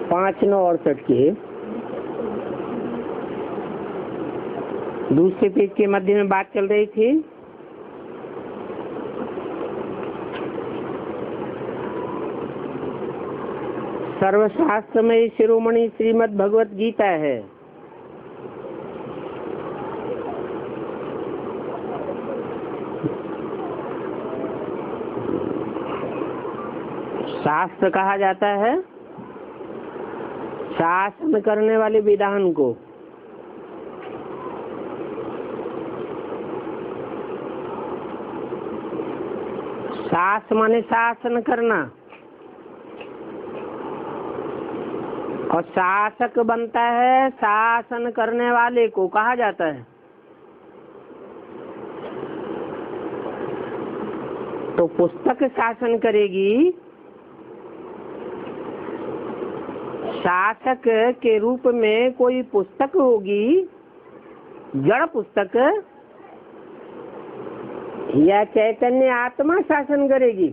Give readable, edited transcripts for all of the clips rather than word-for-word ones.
5/9/68 के दूसरे पेज के मध्य में बात चल रही थी। सर्वशास्त्र में शिरोमणि श्रीमद् भगवत गीता है। शास्त्र कहा जाता है शासन करने वाले विधान को। शास्त्र माने शासन करना, और शासक बनता है शासन करने वाले को कहा जाता है। तो पुस्तक शासन करेगी, शासक के रूप में कोई पुस्तक होगी, जड़ पुस्तक, या चैतन्य आत्मा शासन करेगी?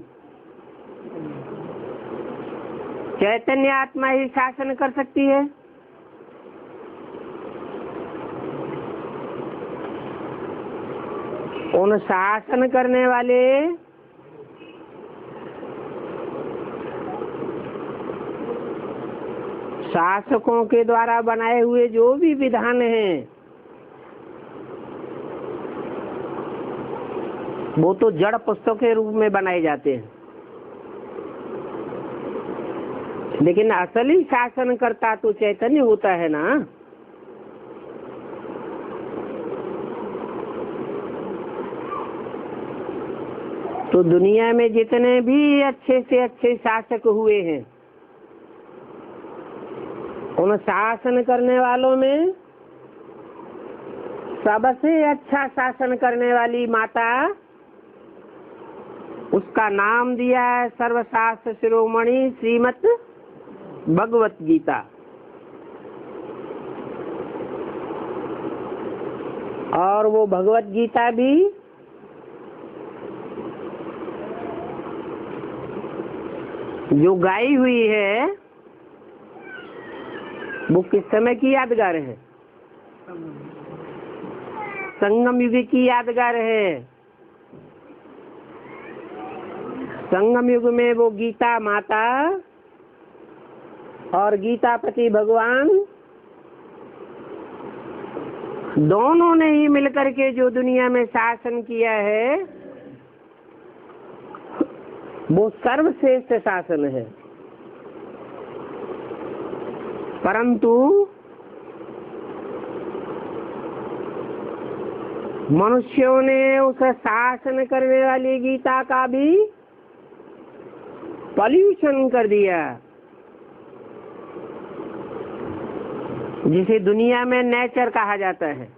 चैतन्य आत्मा ही शासन कर सकती है। उन शासन करने वाले शासकों के द्वारा बनाए हुए जो भी विधान हैं, वो तो जड़ पुस्तक के रूप में बनाए जाते हैं, लेकिन असली शासन करता तो चैतन्य होता है ना। तो दुनिया में जितने भी अच्छे से अच्छे शासक हुए हैं, उन शासन करने वालों में सबसे अच्छा शासन करने वाली माता, उसका नाम दिया है सर्वशास्त्र शिरोमणि श्रीमद् भगवत गीता। और वो भगवत गीता भी जो गाई हुई है, वो किस समय की यादगार है? संगम युग की यादगार है। संगम युग में वो गीता माता और गीतापति भगवान दोनों ने ही मिलकर के जो दुनिया में शासन किया है, वो सर्वश्रेष्ठ शासन है। परंतु मनुष्यों ने उस शासन करने वाली गीता का भी पॉल्यूशन कर दिया, जिसे दुनिया में नेचर कहा जाता है,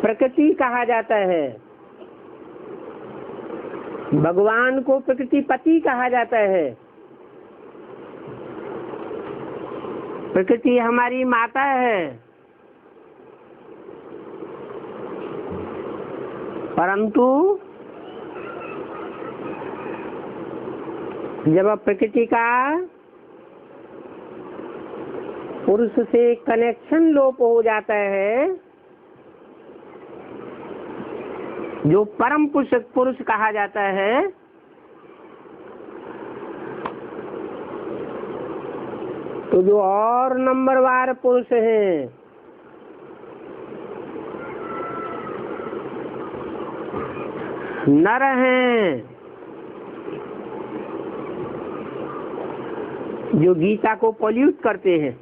प्रकृति कहा जाता है। भगवान को प्रकृति पति कहा जाता है। प्रकृति हमारी माता है, परंतु जब प्रकृति का पुरुष से कनेक्शन लोप हो जाता है, जो परम पुरुष कहा जाता है, तो जो और नंबरवार पुरुष हैं, नर हैं, जो गीता को पॉल्यूट करते हैं,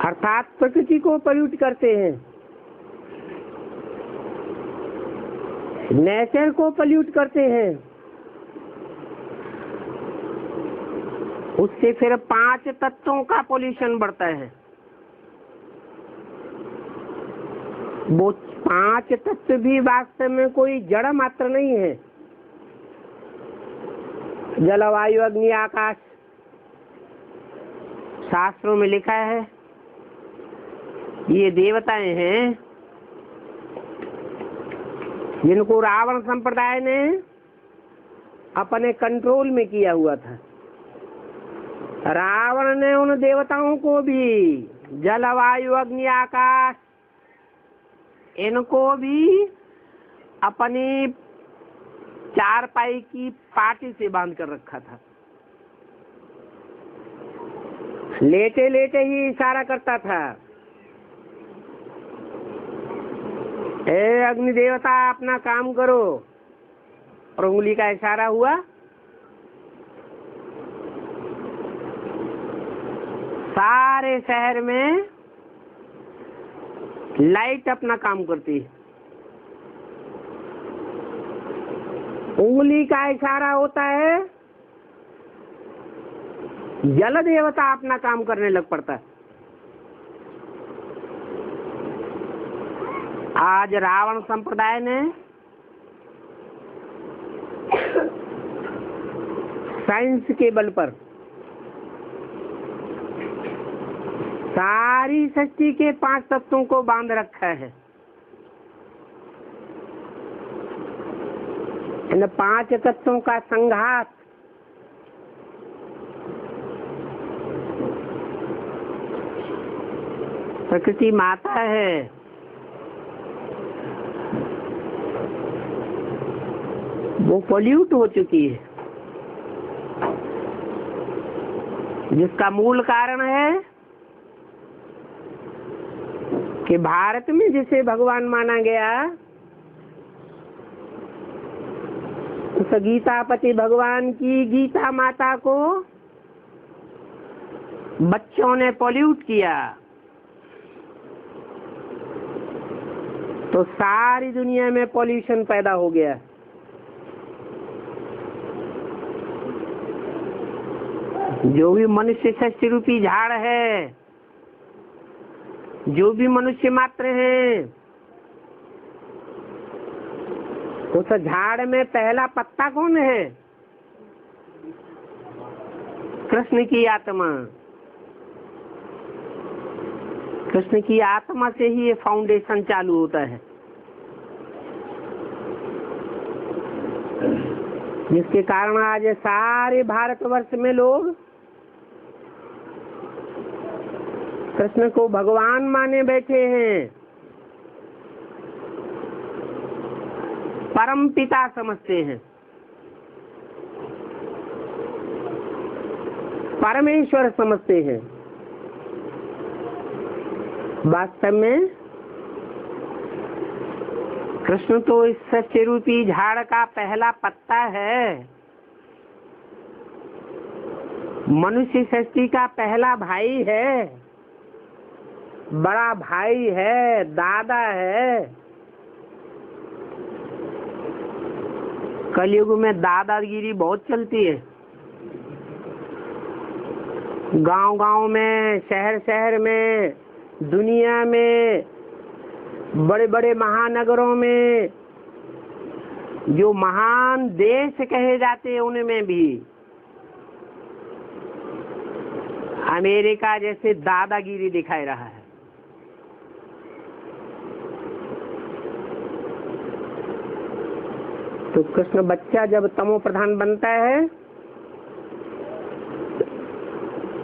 अर्थात प्रकृति को पॉल्यूट करते हैं, नेचर को पॉल्यूट करते हैं, उससे फिर 5 तत्वों का पोल्यूशन बढ़ता है। वो 5 तत्व भी वास्तव में कोई जड़ मात्र नहीं है। जल वायु अग्नि आकाश, शास्त्रों में लिखा है ये देवताएं हैं, जिनको रावण संप्रदाय ने अपने कंट्रोल में किया हुआ था। रावण ने उन देवताओं को भी, जल वायु अग्नि आकाश, इनको भी अपनी चारपाई की पाटी से बांध कर रखा था। लेटे लेटे ही इशारा करता था, ए अग्नि देवता अपना काम करो, और उंगली का इशारा हुआ। सारे शहर में लाइट अपना काम करती है। उंगली का इशारा होता है, जल देवता अपना काम करने लग पड़ता है। आज रावण संप्रदाय ने साइंस के बल पर सारी सृष्टि के 5 तत्वों को बांध रखा है। इन 5 तत्वों का संघात प्रकृति माता है। वो पोल्यूट हो चुकी है, जिसका मूल कारण है कि भारत में जिसे भगवान माना गया, उस गीतापति भगवान की गीता माता को बच्चों ने पोल्यूट किया, तो सारी दुनिया में पॉल्यूशन पैदा हो गया। जो भी मनुष्य सृष्टि रूपी झाड़ है, जो भी मनुष्य मात्र है, उस झाड़ में पहला पत्ता कौन है? कृष्ण की आत्मा। कृष्ण की आत्मा से ही ये फाउंडेशन चालू होता है, जिसके कारण आज सारे भारतवर्ष में लोग कृष्ण को भगवान माने बैठे हैं, परम पिता समझते हैं, परमेश्वर समझते हैं। वास्तव में कृष्ण तो इस सच्चे रूपी झाड़ का पहला पत्ता है, मनुष्य सृष्टि का पहला भाई है, बड़ा भाई है, दादा है। कलयुग में दादागिरी बहुत चलती है। गांव-गांव में, शहर-शहर में, दुनिया में, बड़े-बड़े महानगरों में, जो महान देश कहे जाते हैं, उनमें भी अमेरिका जैसे दादागिरी दिखाई रहा है। तो कृष्ण बच्चा जब तमो प्रधान बनता है,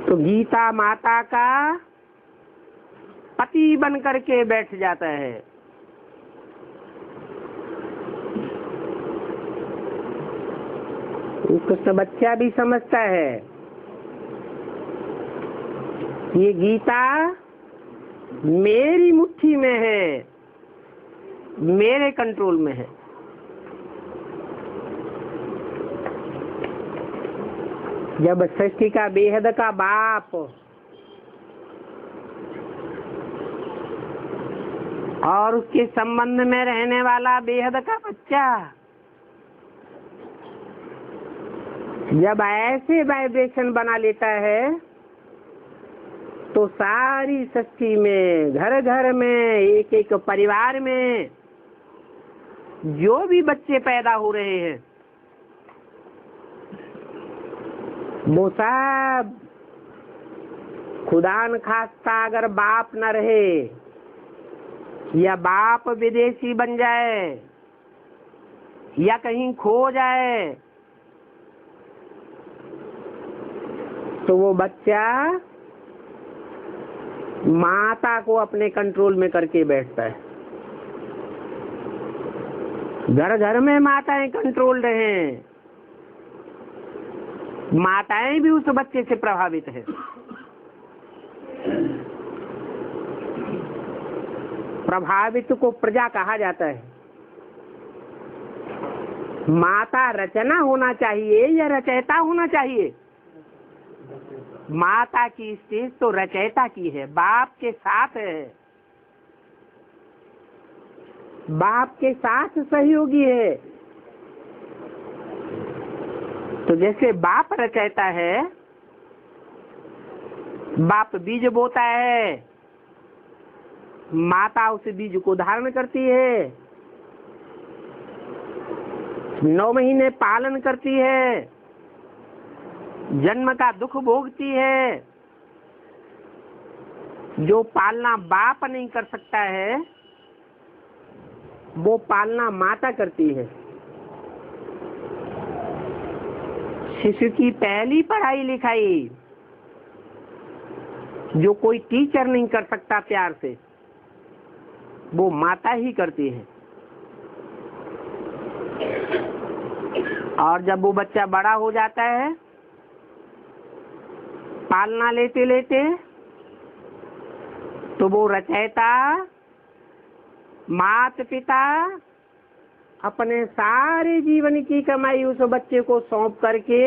तो गीता माता का पति बन करके बैठ जाता है। कृष्ण बच्चा भी समझता है ये गीता मेरी मुट्ठी में है, मेरे कंट्रोल में है। जब सृष्टि का बेहद का बाप और उसके संबंध में रहने वाला बेहद का बच्चा जब ऐसे वाइब्रेशन बना लेता है, तो सारी सृष्टि में, घर घर में, एक एक परिवार में जो भी बच्चे पैदा हो रहे हैं, वो सब खुदा न खास्ता अगर बाप न रहे या बाप विदेशी बन जाए या कहीं खो जाए तो वो बच्चा माता को अपने कंट्रोल में करके बैठता है। घर घर में माताएं कंट्रोल रहे, माताएं भी उस बच्चे से प्रभावित है। प्रभावित को प्रजा कहा जाता है। माता रचना होना चाहिए या रचयिता होना चाहिए? माता की स्टेज तो रचयिता की है, बाप के साथ है, बाप के साथ सहयोगी है। तो जैसे बाप रचयिता है, बाप बीज बोता है, माता उस बीज को धारण करती है, 9 महीने पालन करती है, जन्म का दुख भोगती है। जो पालना बाप नहीं कर सकता है वो पालना माता करती है। शिशु की पहली पढ़ाई लिखाई जो कोई टीचर नहीं कर सकता प्यार से, वो माता ही करती है। और जब वो बच्चा बड़ा हो जाता है, पालना लेते लेते, तो वो रचयिता माता पिता अपने सारे जीवन की कमाई उस बच्चे को सौंप करके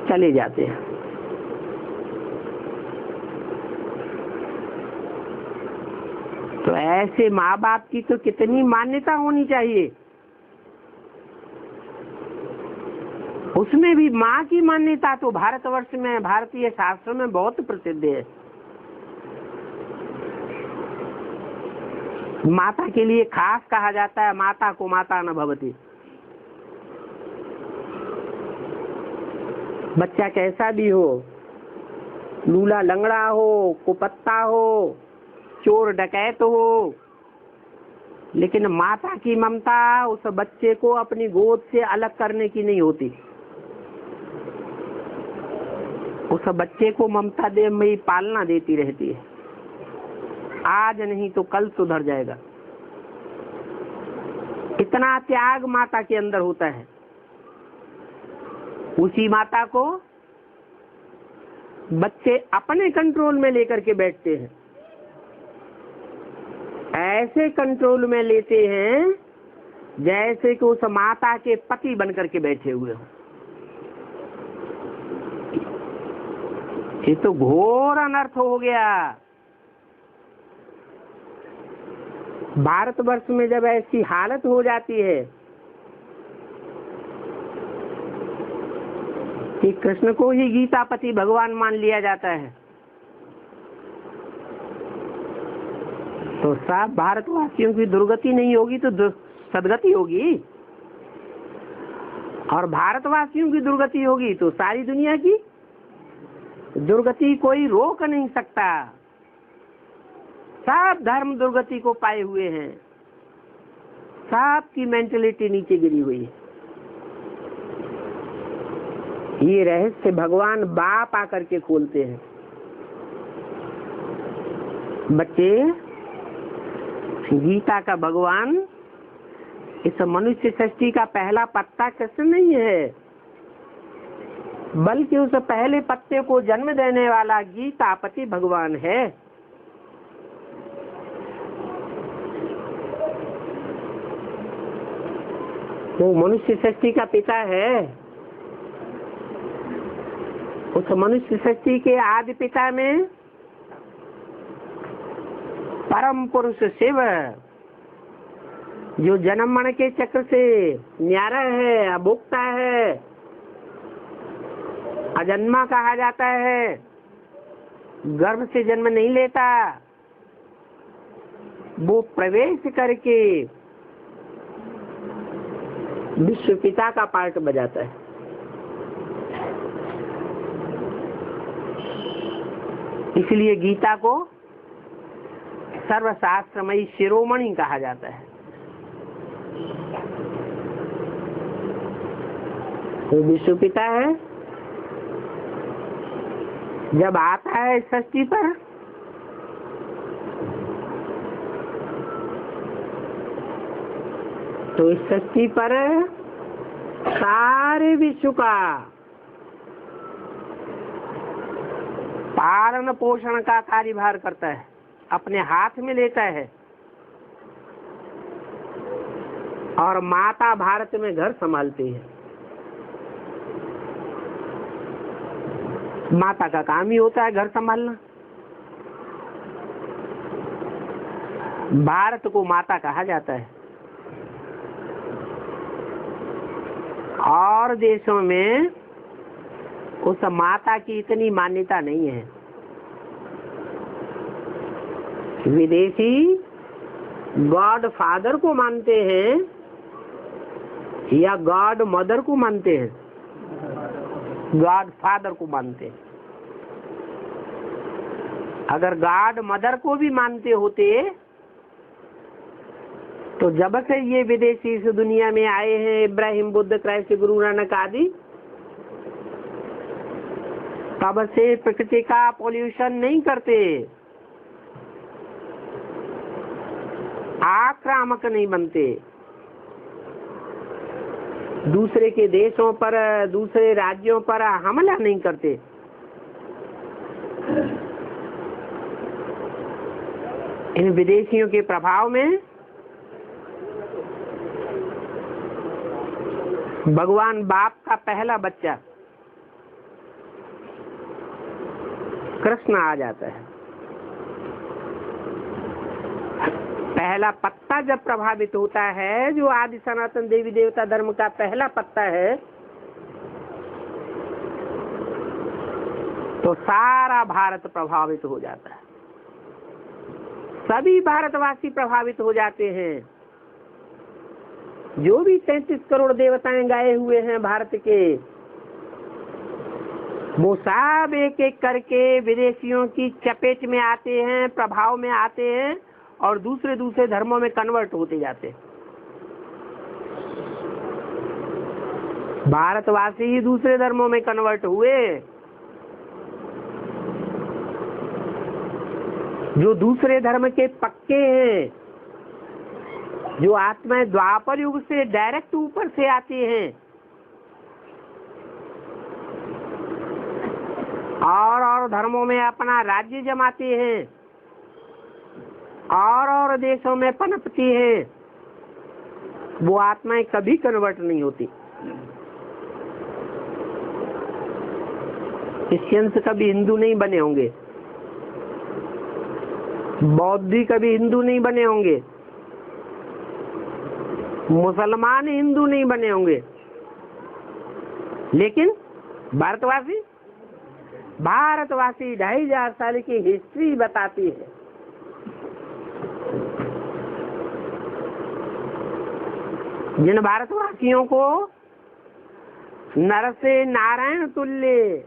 चले जाते हैं। तो ऐसे माँ बाप की तो कितनी मान्यता होनी चाहिए। उसमें भी माँ की मान्यता तो भारतवर्ष में, भारतीय शास्त्रों में बहुत प्रसिद्ध है। माता के लिए खास कहा जाता है, माता को माता न भवति। बच्चा कैसा भी हो, लूला लंगड़ा हो, कुपत्ता हो, चोर डकैत हो, लेकिन माता की ममता उस बच्चे को अपनी गोद से अलग करने की नहीं होती। उस बच्चे को ममता दे में पालना देती रहती है। आज नहीं तो कल सुधर जाएगा। इतना त्याग माता के अंदर होता है। उसी माता को बच्चे अपने कंट्रोल में लेकर के बैठते हैं। ऐसे कंट्रोल में लेते हैं जैसे कि उस माता के पति बनकर के बैठे हुए हो। ये तो घोर अनर्थ हो गया। भारतवर्ष में जब ऐसी हालत हो जाती है कि कृष्ण को ही गीतापति भगवान मान लिया जाता है, तो सब भारतवासियों की दुर्गति नहीं होगी तो सदगति होगी, और भारतवासियों की दुर्गति होगी तो सारी दुनिया की दुर्गति कोई रोक नहीं सकता। सब धर्म दुर्गति को पाए हुए हैं, सब की मेंटलिटी नीचे गिरी हुई है। ये रहस्य भगवान बाप आकर के खोलते हैं। बच्चे, गीता का भगवान इस मनुष्य सृष्टि का पहला पत्ता कृष्ण नहीं है, बल्कि उस पहले पत्ते को जन्म देने वाला गीतापति भगवान है। वो मनुष्य सृष्टि का पिता है। उस मनुष्य सृष्टि के आदि पिता में परम पुरुष शिव, जो जन्म मरण के चक्र से न्यारा है, अभुक्ता है, अजन्मा कहा जाता है, गर्भ से जन्म नहीं लेता, वो प्रवेश करके विश्व पिता का पार्ट बजाता है। इसलिए गीता को सर्वशास्त्रमयी शिरोमणि कहा जाता है। वो विश्व पिता है। जब आता है षष्ठी पर तो इस षष्ठी पर सारे विश्व का पालन पोषण का कार्यभार करता है, अपने हाथ में लेता है। और माता भारत में घर संभालती है। माता का काम ही होता है घर संभालना। भारत को माता कहा जाता है। और देशों में उस माता की इतनी मान्यता नहीं है। विदेशी गॉड फादर को मानते हैं या गॉड मदर को मानते हैं? गॉड फादर को मानते हैं। अगर गॉड मदर को भी मानते होते तो जब से ये विदेशी इस दुनिया में आए हैं, इब्राहिम, बुद्ध, क्राइस्ट, गुरु नानक आदि, तब से प्रकृति का पॉल्यूशन नहीं करते, आक्रामक नहीं बनते, दूसरे के देशों पर, दूसरे राज्यों पर हमला नहीं करते। इन विदेशियों के प्रभाव में भगवान बाप का पहला बच्चा कृष्ण आ जाता है। पहला पत्ता जब प्रभावित होता है, जो आदि सनातन देवी देवता धर्म का पहला पत्ता है, तो सारा भारत प्रभावित हो जाता है। सभी भारतवासी प्रभावित हो जाते हैं। जो भी 33 करोड़ देवताएं गाए हुए हैं भारत के, वो सब एक एक करके विदेशियों की चपेट में आते हैं, प्रभाव में आते हैं और दूसरे दूसरे धर्मों में कन्वर्ट होते जाते हैं। भारतवासी ही दूसरे धर्मों में कन्वर्ट हुए। जो दूसरे धर्म के पक्के हैं, जो आत्माएं द्वापर युग से डायरेक्ट ऊपर से आती हैं और धर्मों में अपना राज्य जमाती हैं और देशों में पनपती हैं, वो आत्माएं कभी कन्वर्ट नहीं होती। क्रिश्चियंस कभी हिंदू नहीं बने होंगे, बौद्धी कभी हिंदू नहीं बने होंगे, मुसलमान हिंदू नहीं बने होंगे, लेकिन भारतवासी 2500 साल की हिस्ट्री बताती है। जिन भारतवासियों को नर से नारायण तुल्य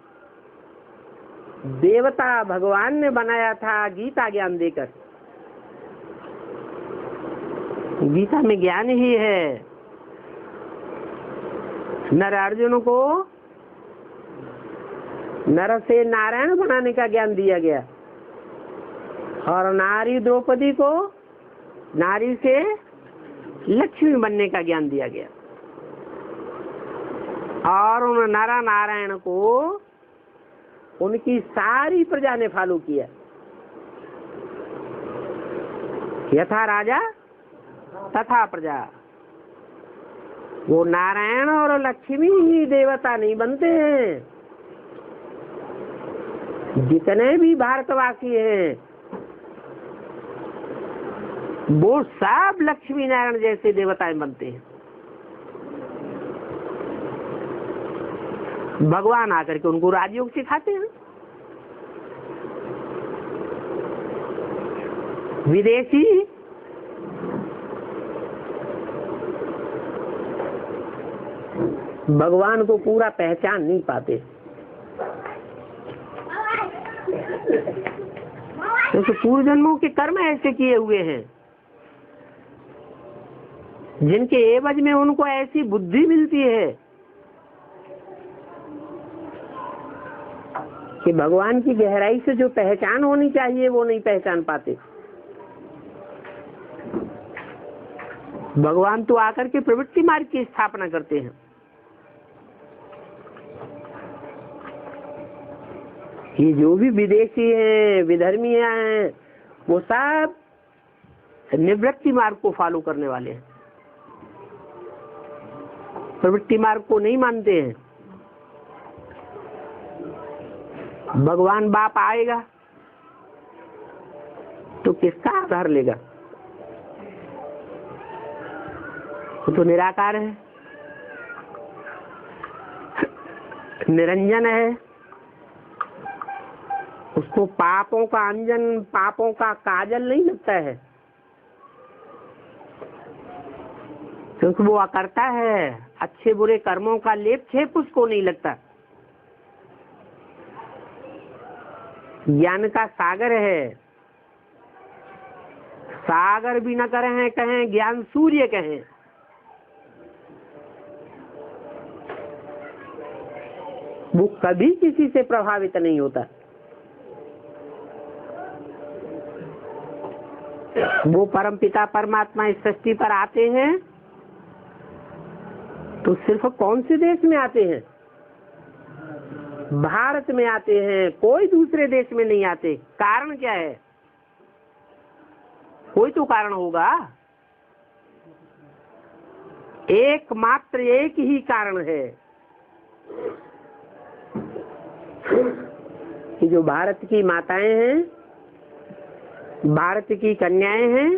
देवता भगवान ने बनाया था गीता ज्ञान देकर। गीता में ज्ञान ही है। नर अर्जुन को नर से नारायण बनाने का ज्ञान दिया गया और नारी द्रौपदी को नारी से लक्ष्मी बनने का ज्ञान दिया गया और उन नर नारायण को उनकी सारी प्रजा ने फॉलो किया। यथा राजा तथा प्रजा। वो नारायण और लक्ष्मी ही देवता नहीं बनते हैं। जितने भी भारतवासी हैं वो सब लक्ष्मी नारायण जैसे देवताएं बनते हैं। भगवान आकर के उनको राजयोग सिखाते हैं। विदेशी भगवान को पूरा पहचान नहीं पाते। क्योंकि पूर्व जन्मों के कर्म ऐसे किए हुए हैं जिनके एवज में उनको ऐसी बुद्धि मिलती है कि भगवान की गहराई से जो पहचान होनी चाहिए वो नहीं पहचान पाते। भगवान तो आकर के प्रवृत्ति मार्ग की स्थापना करते हैं। ये जो भी विदेशी हैं, विधर्मीय हैं, वो सब निवृत्ति मार्ग को फॉलो करने वाले हैं, प्रवृत्ति मार्ग को नहीं मानते हैं। भगवान बाप आएगा तो किसका आधार लेगा? वो तो निराकार है, निरंजन है। उसको पापों का अंजन, पापों का काजल नहीं लगता है, क्योंकि वो अकर्ता है। अच्छे बुरे कर्मों का लेप छेप उसको नहीं लगता। ज्ञान का सागर है, सागर भी न करें कहें, ज्ञान सूर्य कहें। वो कभी किसी से प्रभावित नहीं होता। वो परम पिता परमात्मा इस सृष्टि पर आते हैं तो सिर्फ कौन से देश में आते हैं? भारत में आते हैं, कोई दूसरे देश में नहीं आते। कारण क्या है? कोई तो कारण होगा। एकमात्र एक ही कारण है कि जो भारत की माताएं हैं, भारत की कन्याएं हैं,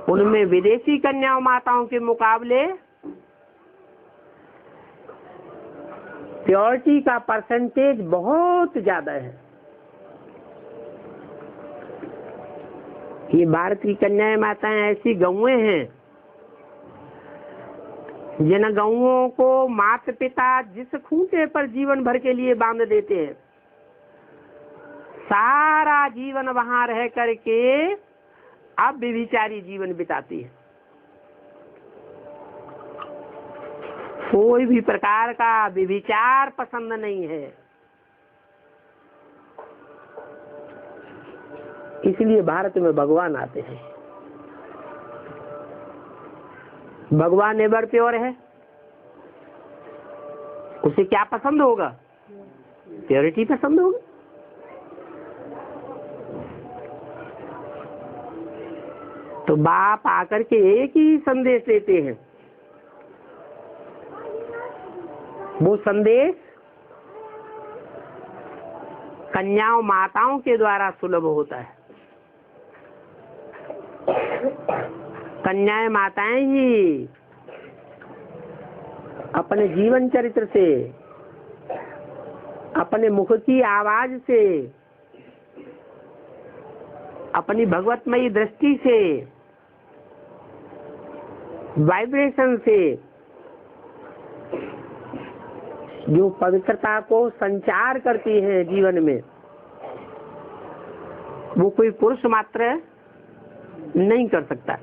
उनमें विदेशी कन्याओं माताओं के मुकाबले प्योरिटी का परसेंटेज बहुत ज्यादा है। ये भारत की कन्याएं माताएं ऐसी गौएं हैं जिन गौओं को माता पिता जिस खूंटे पर जीवन भर के लिए बांध देते हैं, सारा जीवन वहां रह करके अब व्यभिचारी जीवन बिताती है। कोई भी प्रकार का व्यभिचार पसंद नहीं है। इसलिए भारत में भगवान आते हैं। भगवान एवर प्योर है, उसे क्या पसंद होगा? प्योरिटी पसंद होगा। तो बाप आकर के एक ही संदेश देते हैं। वो संदेश कन्याओं माताओं के द्वारा सुलभ होता है। कन्याएं माताएं ही अपने जीवन चरित्र से, अपने मुख की आवाज से, अपनी भगवतमयी दृष्टि से, वाइब्रेशन से जो पवित्रता को संचार करती है जीवन में, वो कोई पुरुष मात्र नहीं कर सकता।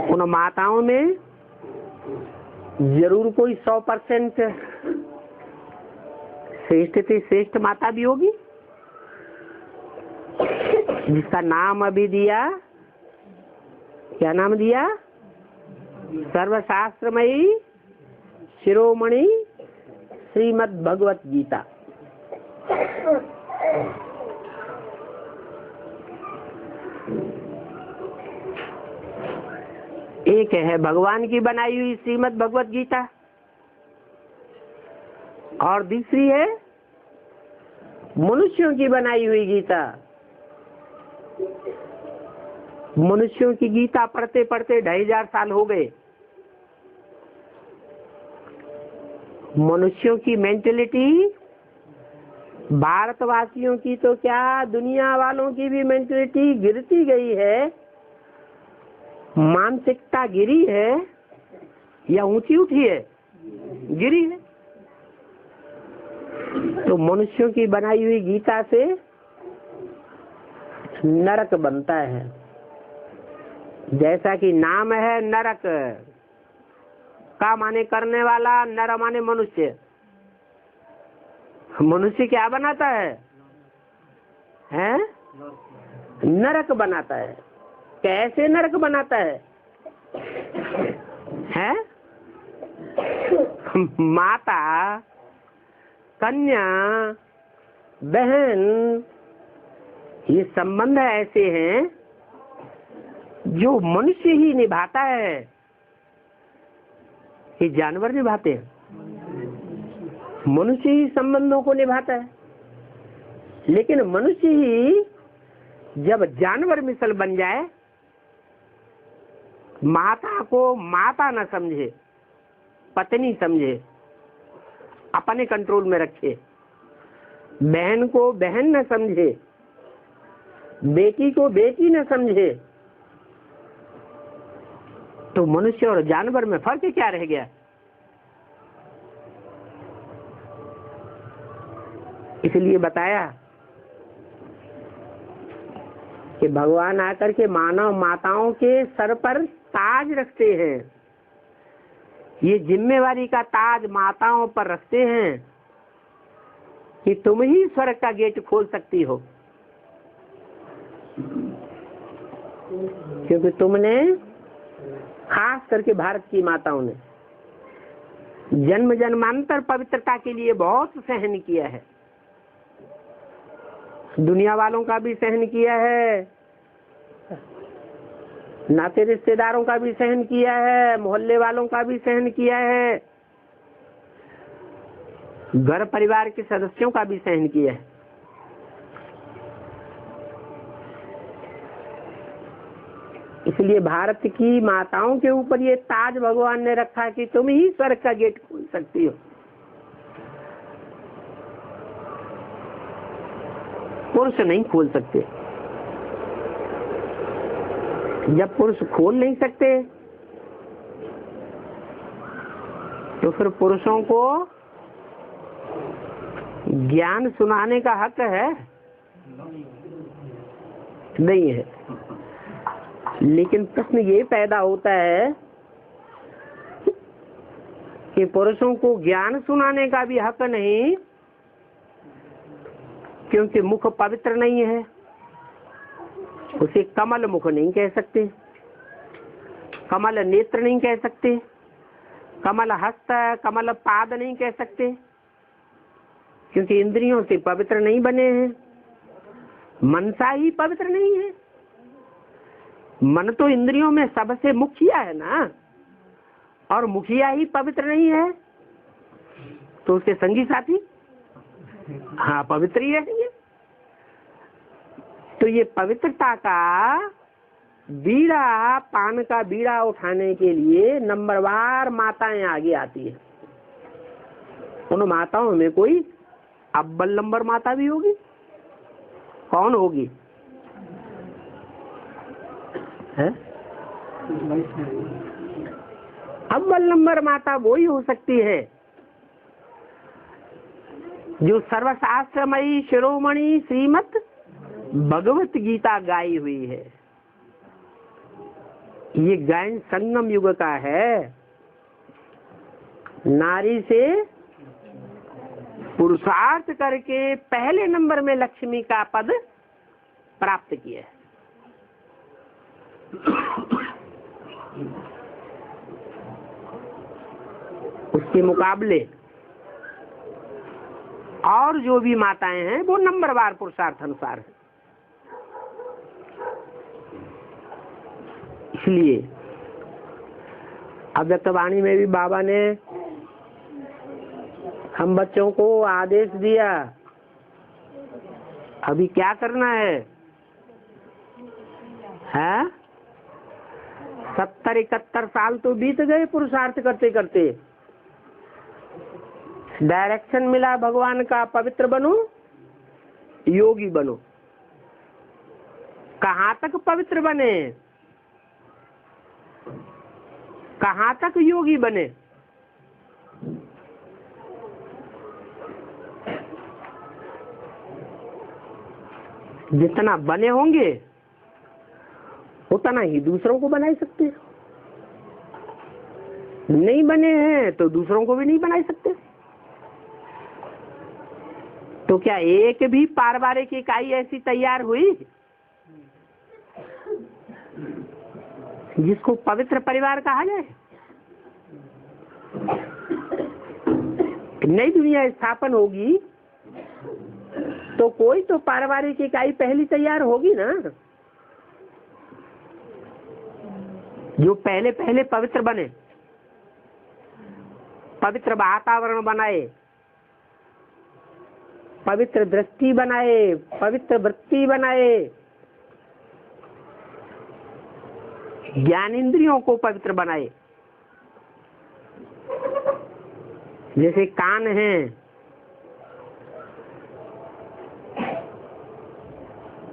उन माताओं में जरूर कोई 100% श्रेष्ठ से श्रेष्ठ माता भी होगी, जिसका नाम अभी दिया। क्या नाम दिया? सर्वशास्त्रमयी शिरोमणि श्रीमद् भगवत गीता। एक है भगवान की बनाई हुई श्रीमद् भगवत गीता, और दूसरी है मनुष्यों की बनाई हुई गीता। मनुष्यों की गीता पढ़ते पढ़ते 2500 साल हो गए। मनुष्यों की मेंटेलिटी, भारतवासियों की तो क्या, दुनिया वालों की भी मेंटेलिटी गिरती गई है। मानसिकता गिरी है या ऊंची उठी है? गिरी है। तो मनुष्यों की बनाई हुई गीता से नरक बनता है। जैसा कि नाम है नरक, का माने करने वाला, नर माने मनुष्य। मनुष्य क्या बनाता है? हैं? नरक बनाता है। कैसे नरक बनाता है? हैं? माता, कन्या, बहन, ये संबंध ऐसे हैं जो मनुष्य ही निभाता है। ये जानवर निभाते हैं, मनुष्य ही संबंधों को निभाता है। लेकिन मनुष्य ही जब जानवर मिसल बन जाए, माता को माता न समझे, पत्नी समझे, अपने कंट्रोल में रखे, बहन को बहन न समझे, बेटी को बेटी न समझे, तो मनुष्य और जानवर में फर्क क्या रह गया? इसलिए बताया कि भगवान आकर के मानव माताओं के सर पर ताज रखते हैं। ये जिम्मेवारी का ताज माताओं पर रखते हैं कि तुम ही स्वर्ग का गेट खोल सकती हो, क्योंकि तुमने, खास करके भारत की माताओं ने, जन्म जन्मांतर पवित्रता के लिए बहुत सहन किया है। दुनिया वालों का भी सहन किया है, नाते रिश्तेदारों का भी सहन किया है, मोहल्ले वालों का भी सहन किया है, घर परिवार के सदस्यों का भी सहन किया है। इसलिए भारत की माताओं के ऊपर ये ताज भगवान ने रखा कि तुम ही स्वर्ग का गेट खोल सकती हो। पुरुष नहीं खोल सकते। जब पुरुष खोल नहीं सकते तो फिर पुरुषों को ज्ञान सुनाने का हक है? नहीं है। लेकिन प्रश्न ये पैदा होता है कि पुरुषों को ज्ञान सुनाने का भी हक नहीं, क्योंकि मुख पवित्र नहीं है। उसे कमल मुख नहीं कह सकते, कमल नेत्र नहीं कह सकते, कमल हस्त, कमल पाद नहीं कह सकते, क्योंकि इंद्रियों से पवित्र नहीं बने हैं। मनसा ही पवित्र नहीं है। मन तो इंद्रियों में सबसे मुखिया है ना, और मुखिया ही पवित्र नहीं है तो उसके संगी साथी हाँ पवित्र ही रहेंगे। तो ये पवित्रता का बीड़ा, पान का बीड़ा उठाने के लिए नंबरवार माताएं आगे आती है। उन माताओं में कोई अव्वल नंबर माता भी होगी। कौन होगी? है? अव्वल नंबर माता वो ही हो सकती है जो सर्वशास्त्रमयी शिरोमणि श्रीमत भगवत गीता गाई हुई है। ये गायन संगम युग का है। नारी से पुरुषार्थ करके पहले नंबर में लक्ष्मी का पद प्राप्त किया है। उसके मुकाबले और जो भी माताएं हैं वो नंबरवार पुरुषार्थ अनुसार है। इसलिए अव्यक्तवाणी में भी बाबा ने हम बच्चों को आदेश दिया, अभी क्या करना है? 70-71 साल तो बीत गए पुरुषार्थ करते करते। डायरेक्शन मिला भगवान का, पवित्र बनो, योगी बनो। कहाँ तक पवित्र बने, कहाँ तक योगी बने? जितना बने होंगे उतना ही दूसरों को बना सकते हैं, नहीं बने हैं तो दूसरों को भी नहीं बना सकते। तो क्या एक भी पारिवारिक इकाई ऐसी तैयार हुई जिसको पवित्र परिवार कहा जाए? नई दुनिया स्थापन होगी तो कोई तो पारिवारिक इकाई पहली तैयार होगी ना, जो पहले पहले पवित्र बने, पवित्र वातावरण बनाए, पवित्र दृष्टि बनाए, पवित्र वृत्ति बनाए, ज्ञान इंद्रियों को पवित्र बनाए। जैसे कान हैं,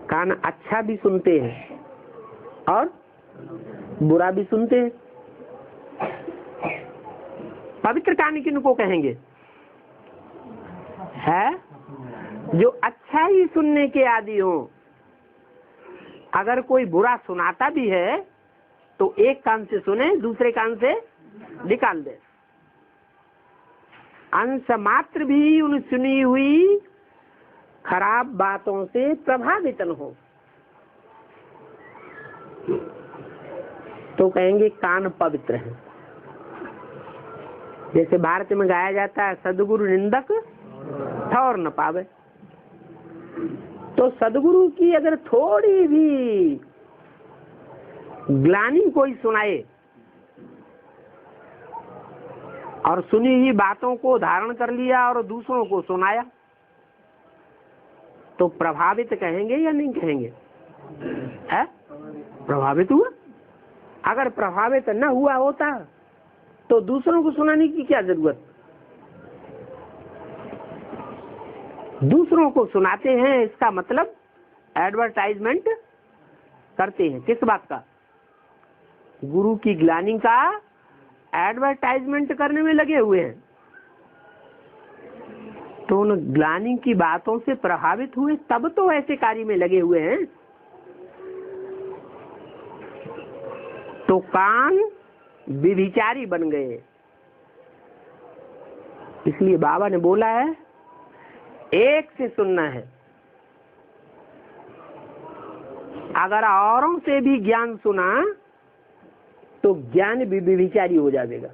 कान अच्छा भी सुनते हैं और बुरा भी सुनते हैं। पवित्र कान किनको कहेंगे? है जो अच्छा ही सुनने के आदी हो। अगर कोई बुरा सुनाता भी है तो एक कान से सुने, दूसरे कान से निकाल दे। अंश मात्र भी उन सुनी हुई खराब बातों से प्रभावित न हो तो कहेंगे कान पवित्र है। जैसे भारत में गाया जाता है, सदगुरु निंदक ठौर न पावे। तो सदगुरु की अगर थोड़ी भी ग्लानि कोई सुनाए और सुनी हुई बातों को धारण कर लिया और दूसरों को सुनाया तो प्रभावित कहेंगे या नहीं कहेंगे? है? प्रभावित हुआ। अगर प्रभावित न हुआ होता तो दूसरों को सुनाने की क्या जरूरत? दूसरों को सुनाते हैं, इसका मतलब एडवर्टाइजमेंट करते हैं। किस बात का? गुरु की ग्लानि का एडवर्टाइजमेंट करने में लगे हुए हैं। तो उन ग्लानि की बातों से प्रभावित हुए तब तो ऐसे कार्य में लगे हुए हैं। तो कान व्यभिचारी बन गए। इसलिए बाबा ने बोला है एक से सुनना है। अगर औरों से भी ज्ञान सुना तो ज्ञान भी व्यभिचारी हो जाएगा।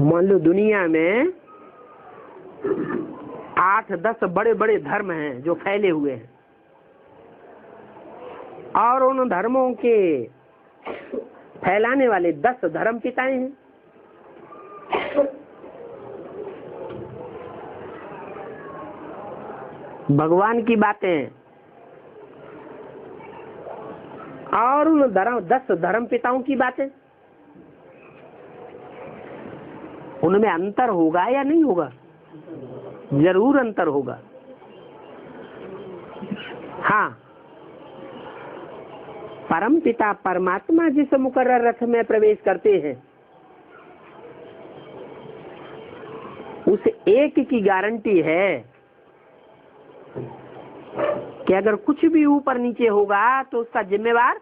मान लो दुनिया में 8-10 बड़े बड़े धर्म हैं जो फैले हुए हैं और उन धर्मों के फैलाने वाले 10 धर्म पिताएं हैं। भगवान की बातें और उन 10 धर्म पिताओं की बातें, उनमें अंतर होगा या नहीं होगा? जरूर अंतर होगा। हाँ, परम पिता परमात्मा जिस मुकर्रर रथ में प्रवेश करते हैं उस एक की गारंटी है कि अगर कुछ भी ऊपर नीचे होगा तो उसका जिम्मेवार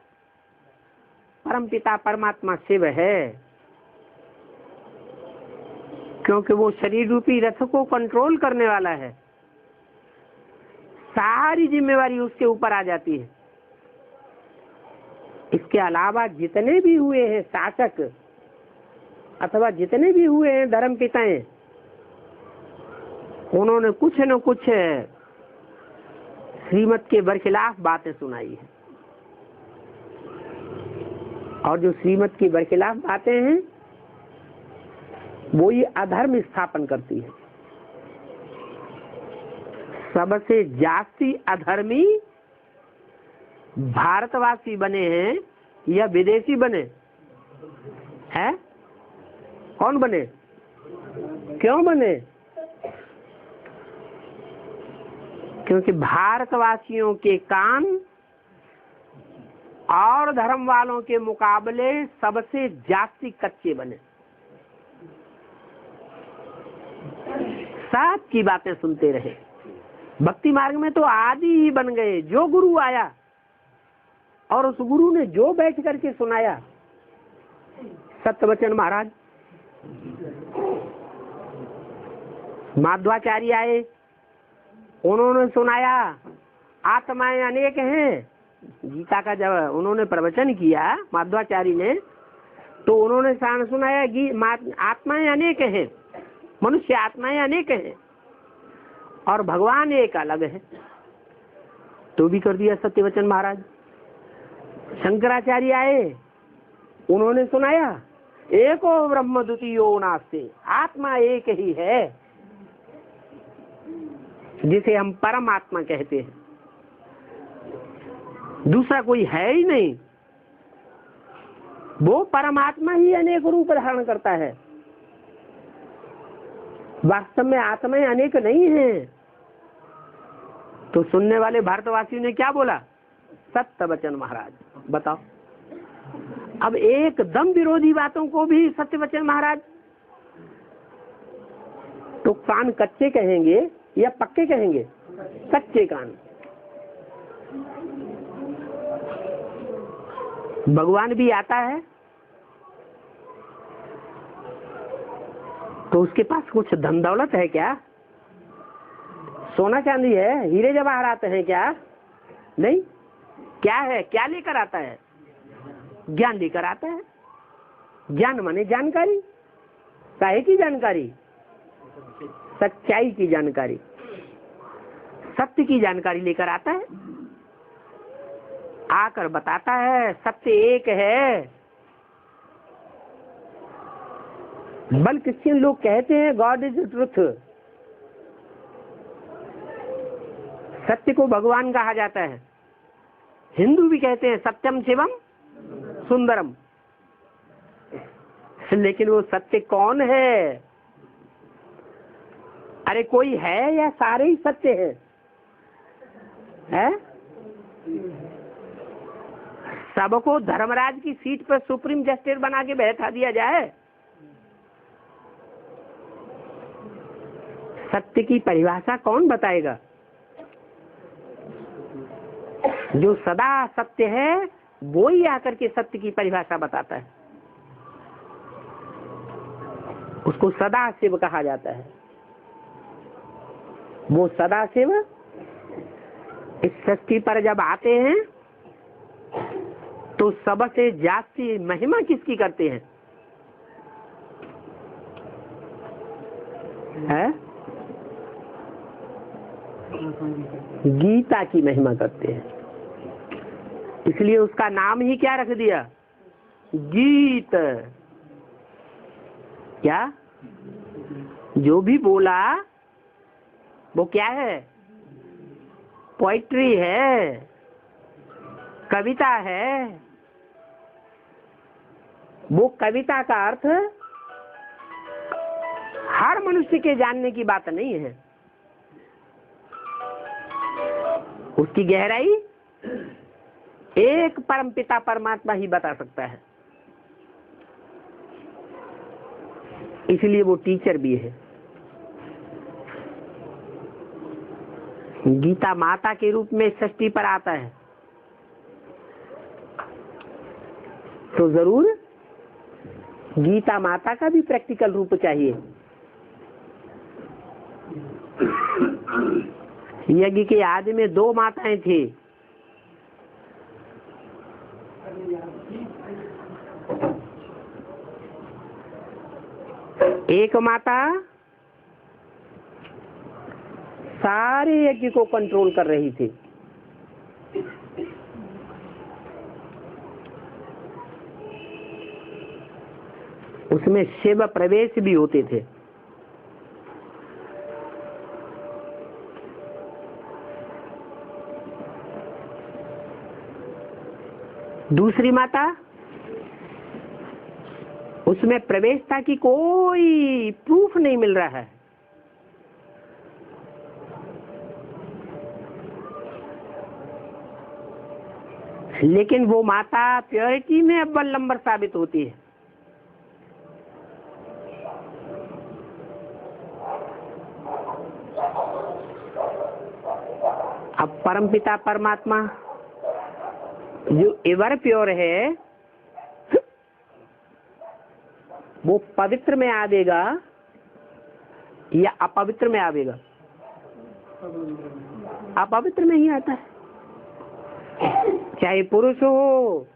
परम पिता परमात्मा शिव है, क्योंकि वो शरीर रूपी रथ को कंट्रोल करने वाला है। सारी जिम्मेवारी उसके ऊपर आ जाती है। इसके अलावा जितने भी हुए हैं शासक अथवा जितने भी हुए हैं धर्म पिताएं, उन्होंने कुछ न कुछ श्रीमत के बरखिलाफ बातें सुनाई है। और जो श्रीमत की बरखिलाफ बातें हैं वो ये अधर्म स्थापन करती है। सबसे जास्ती अधर्मी भारतवासी बने हैं या विदेशी बने हैं? कौन बने? क्यों बने? क्योंकि भारतवासियों के कान और धर्म वालों के मुकाबले सबसे जास्ती कच्चे बने। साथ की बातें सुनते रहे। भक्ति मार्ग में तो आदि ही बन गए। जो गुरु आया और उस गुरु ने जो बैठ करके सुनाया, सत्यवचन महाराज, माध्वाचार्य आए, उन्होंने सुनाया आत्माएं अनेक हैं। गीता का जब उन्होंने प्रवचन किया माध्वाचार्य ने, तो उन्होंने सुनाया आत्माएं अनेक हैं, मनुष्य आत्माएं अनेक हैं और भगवान एक अलग है। तो भी कर दिया सत्यवचन महाराज। शंकराचार्य आए, उन्होंने सुनाया एको ब्रह्म द्वितीयो नास्ति, आत्मा एक ही है, जिसे हम परमात्मा कहते हैं, दूसरा कोई है ही नहीं। वो परमात्मा ही अनेक रूप धारण करता है। वास्तव में आत्माएं अनेक नहीं हैं। तो सुनने वाले भारतवासियों ने क्या बोला? सत्यवचन महाराज। बताओ, अब एकदम विरोधी बातों को भी सत्यवचन महाराज। तो कान कच्चे कहेंगे या पक्के कहेंगे? कच्चे कान। भगवान भी आता है तो उसके पास कुछ धन दौलत है क्या? सोना चांदी है, हीरे जवाहरात हैं क्या? नहीं। क्या है? क्या लेकर आता है? ज्ञान लेकर आता है। ज्ञान माने जानकारी। काहे की जानकारी? सच्चाई की जानकारी, सत्य की जानकारी लेकर आता है। आकर बताता है सत्य एक है। बल क्रिश्चियन लोग कहते हैं गॉड इज ट्रुथ। सत्य को भगवान कहा जाता है। हिंदू भी कहते हैं सत्यम शिवम सुंदरम। लेकिन वो सत्य कौन है? अरे कोई है या सारे ही सत्य है? सबको धर्मराज की सीट पर सुप्रीम जस्टिस बना के बैठा दिया जाए। सत्य की परिभाषा कौन बताएगा? जो सदा सत्य है वो ही आकर के सत्य की परिभाषा बताता है। उसको सदा शिव कहा जाता है। वो सदा शिव इस सृष्टि पर जब आते हैं तो सबसे जास्ती महिमा किसकी करते हैं? गीता की महिमा करते हैं। इसलिए उसका नाम ही क्या रख दिया? गीत। क्या? जो भी बोला वो क्या है? पोइट्री है, कविता है। वो कविता का अर्थ हर मनुष्य के जानने की बात नहीं है। उसकी गहराई एक परमपिता परमात्मा ही बता सकता है। इसलिए वो टीचर भी है। गीता माता के रूप में सृष्टि पर आता है तो जरूर गीता माता का भी प्रैक्टिकल रूप चाहिए। यज्ञ के आदि में दो माताएं थी। एक माता सारे यज्ञ को कंट्रोल कर रही थी। उसमें शिव प्रवेश भी होते थे। दूसरी माता, उसमें प्रवेशता की कोई प्रूफ नहीं मिल रहा है। लेकिन वो माता प्योरिटी में अव्वल नंबर साबित होती है। परमपिता परमात्मा जो एवर प्योर है वो पवित्र में आवेगा या अपवित्र में आवेगा? अपवित्र में ही आता है। चाहे पुरुष हो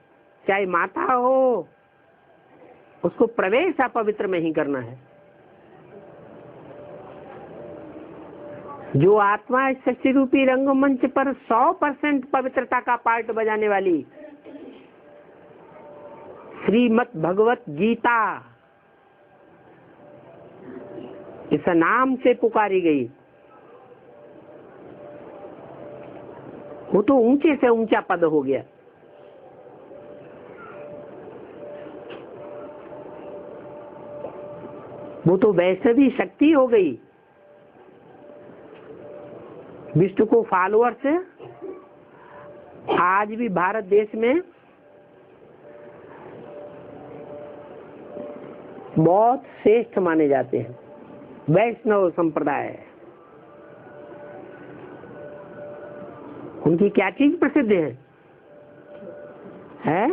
चाहे माता हो, उसको प्रवेश अपवित्र में ही करना है। जो आत्मा इस शक्ति रूपी रंगमंच पर 100% पवित्रता का पार्ट बजाने वाली श्रीमद् भगवत गीता इस नाम से पुकारी गई, वो तो ऊंचे से ऊंचा पद हो गया। वो तो वैष्णवी शक्ति हो गई। विष्णु को फॉलोअर्स आज भी भारत देश में बहुत श्रेष्ठ माने जाते हैं। वैष्णव संप्रदाय, उनकी क्या चीज प्रसिद्ध है?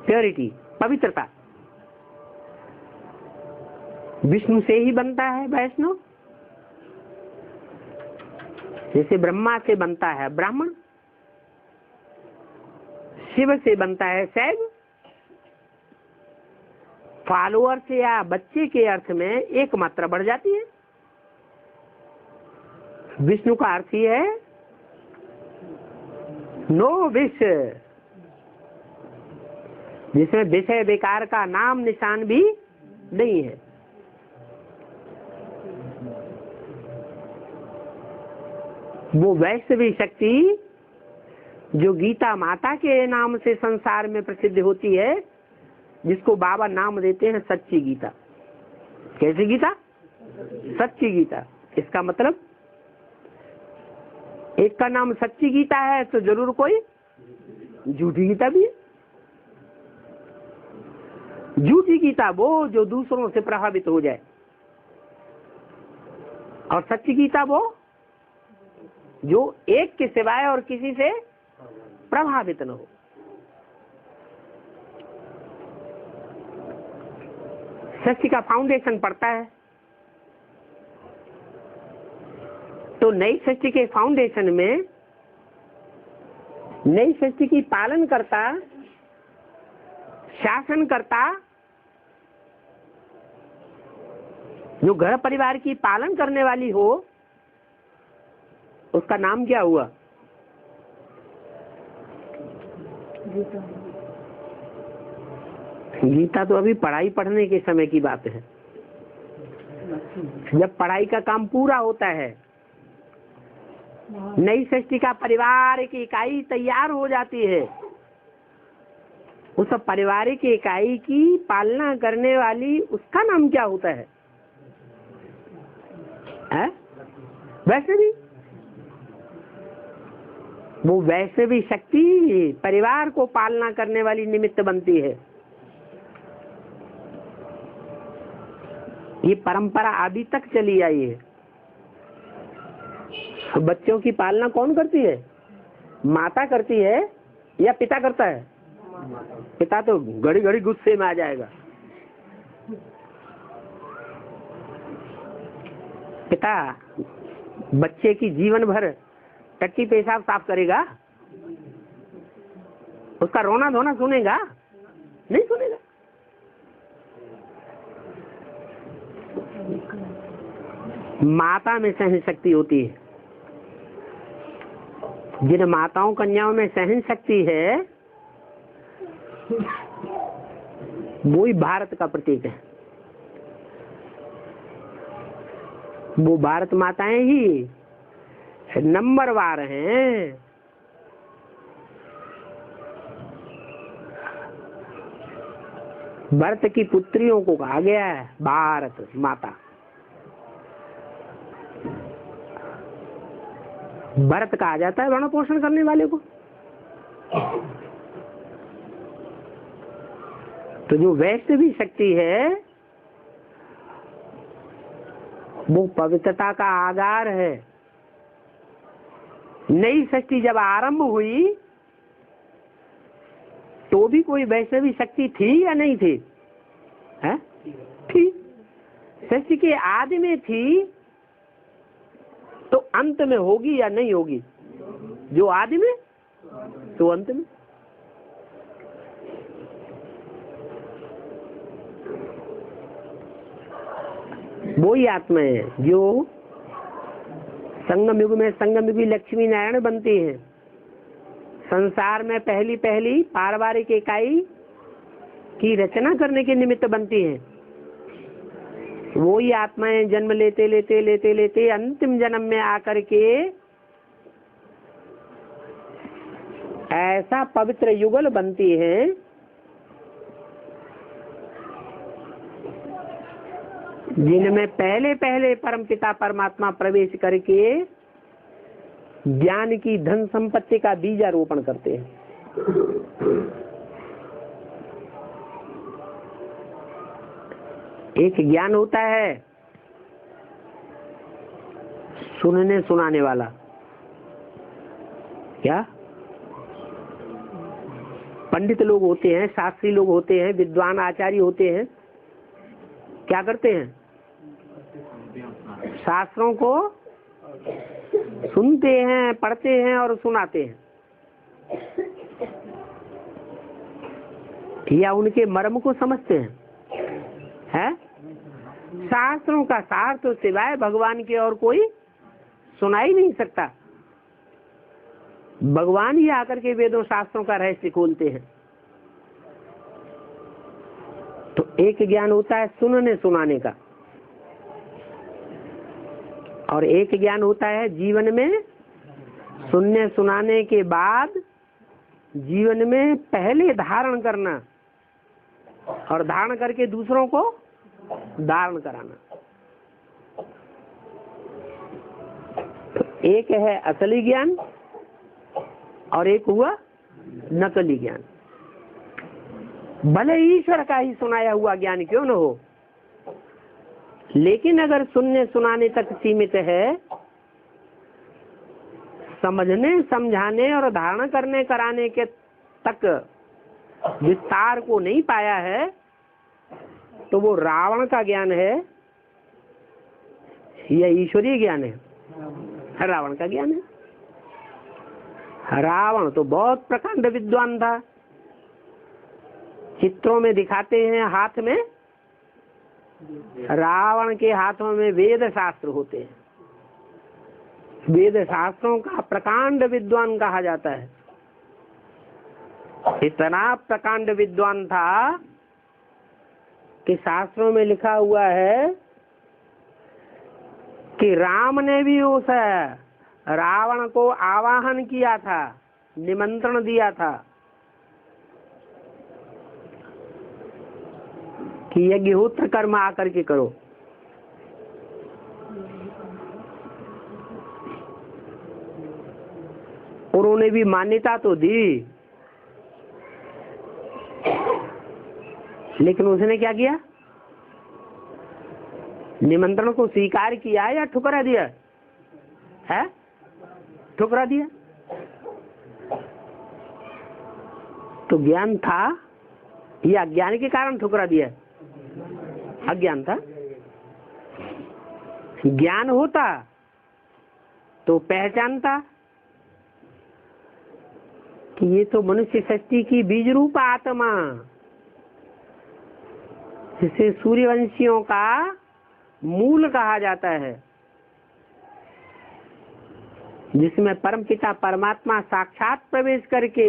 प्योरिटी, पवित्रता। विष्णु से ही बनता है वैष्णव, जैसे ब्रह्मा से बनता है ब्राह्मण, शिव से बनता है शैव। फॉलोअर्स या बच्चे के अर्थ में एक मात्रा बढ़ जाती है। विष्णु का अर्थ ही है नो विष, जिसमें विषय विकार का नाम निशान भी नहीं है। वो वैष्णवी शक्ति जो गीता माता के नाम से संसार में प्रसिद्ध होती है, जिसको बाबा नाम देते हैं सच्ची गीता। कैसी गीता? सच्ची गीता। इसका मतलब एक का नाम सच्ची गीता है तो जरूर कोई झूठी गीता भी है। झूठी गीता वो जो दूसरों से प्रभावित हो जाए, और सच्ची गीता वो जो एक के सिवाय और किसी से प्रभावित न हो। सृष्टि का फाउंडेशन पड़ता है, तो नई सृष्टि के फाउंडेशन में नई सृष्टि की पालन करता, शासन करता, जो घर परिवार की पालन करने वाली हो, उसका नाम क्या हुआ? गीता तो अभी पढ़ाई पढ़ने के समय की बात है। जब पढ़ाई का काम पूरा होता है, नई सृष्टि का पारिवारिक इकाई तैयार हो जाती है, उस पारिवारिक इकाई की पालना करने वाली, उसका नाम क्या होता है? वैसे भी वो वैसे भी शक्ति परिवार को पालना करने वाली निमित्त बनती है। ये परंपरा अभी तक चली आई है। बच्चों की पालना कौन करती है? माता करती है या पिता करता है? पिता तो घड़ी घड़ी गुस्से में आ जाएगा। पिता बच्चे की जीवन भर टट्टी पेशाब साफ करेगा? उसका रोना धोना सुनेगा? नहीं सुनेगा। माता में सहन शक्ति होती है। जिन माताओं कन्याओं में सहन शक्ति है, वो ही भारत का प्रतीक है। वो भारत माताएं ही नंबरवार हैं। भरत की पुत्रियों को कहा गया है भारत माता। भरत कहा जाता है भरण पोषण करने वाले को। तो जो वैष्णवी शक्ति है वो पवित्रता का आधार है। नई सृष्टि जब आरंभ हुई तो भी कोई वैष्णवी शक्ति थी या नहीं थी? है? थी। सृष्टि के आदि में थी तो अंत में होगी या नहीं होगी? जो आदि में तो अंत में। वो ही आत्मा है जो संगम युग में संगम युगी लक्ष्मी नारायण बनती है, संसार में पहली पहली पारिवारिक इकाई की रचना करने के निमित्त बनती है। वो ही आत्माएं जन्म लेते लेते लेते लेते अंतिम जन्म में आकर के ऐसा पवित्र युगल बनती है जिनमें पहले पहले परमपिता परमात्मा प्रवेश करके ज्ञान की धन संपत्ति का बीजारोपण करते हैं। एक ज्ञान होता है सुनने सुनाने वाला, क्या पंडित लोग होते हैं, शास्त्री लोग होते हैं, विद्वान आचार्य होते हैं, क्या करते हैं? शास्त्रों को सुनते हैं, पढ़ते हैं और सुनाते हैं, या उनके मर्म को समझते हैं। शास्त्रों का सार तो सिवाय भगवान के और कोई सुना ही नहीं सकता। भगवान ही आकर के वेदों शास्त्रों का रहस्य खोलते हैं। तो एक ज्ञान होता है सुनने सुनाने का, और एक ज्ञान होता है जीवन में सुनने सुनाने के बाद जीवन में पहले धारण करना और धारण करके दूसरों को धारण कराना। तो एक है असली ज्ञान और एक हुआ नकली ज्ञान। भले ईश्वर का ही सुनाया हुआ ज्ञान क्यों न हो, लेकिन अगर सुनने सुनाने तक सीमित है, समझने समझाने और धारण करने कराने के तक विस्तार को नहीं पाया है, तो वो रावण का ज्ञान है या ईश्वरीय ज्ञान है? रावण का ज्ञान है। रावण तो बहुत प्रकांड विद्वान था। चित्रों में दिखाते हैं हाथ में, रावण के हाथों में वेद शास्त्र होते हैं। वेद शास्त्रों का प्रकांड विद्वान कहा जाता है। इतना प्रकांड विद्वान था कि शास्त्रों में लिखा हुआ है कि राम ने भी उस रावण को आवाहन किया था, निमंत्रण दिया था कि यज्ञहोत्र कर्म आकर के करो। उन्होंने भी मान्यता तो दी, लेकिन उसने क्या किया? निमंत्रण को स्वीकार किया या ठुकरा दिया? है? ठुकरा दिया। तो ज्ञान था या अज्ञान के कारण ठुकरा दिया? अज्ञान था। ज्ञान होता तो पहचानता कि ये तो मनुष्य सृष्टि की बीज रूप आत्मा, जिसे सूर्यवंशियों का मूल कहा जाता है, जिसमें परमपिता परमात्मा साक्षात प्रवेश करके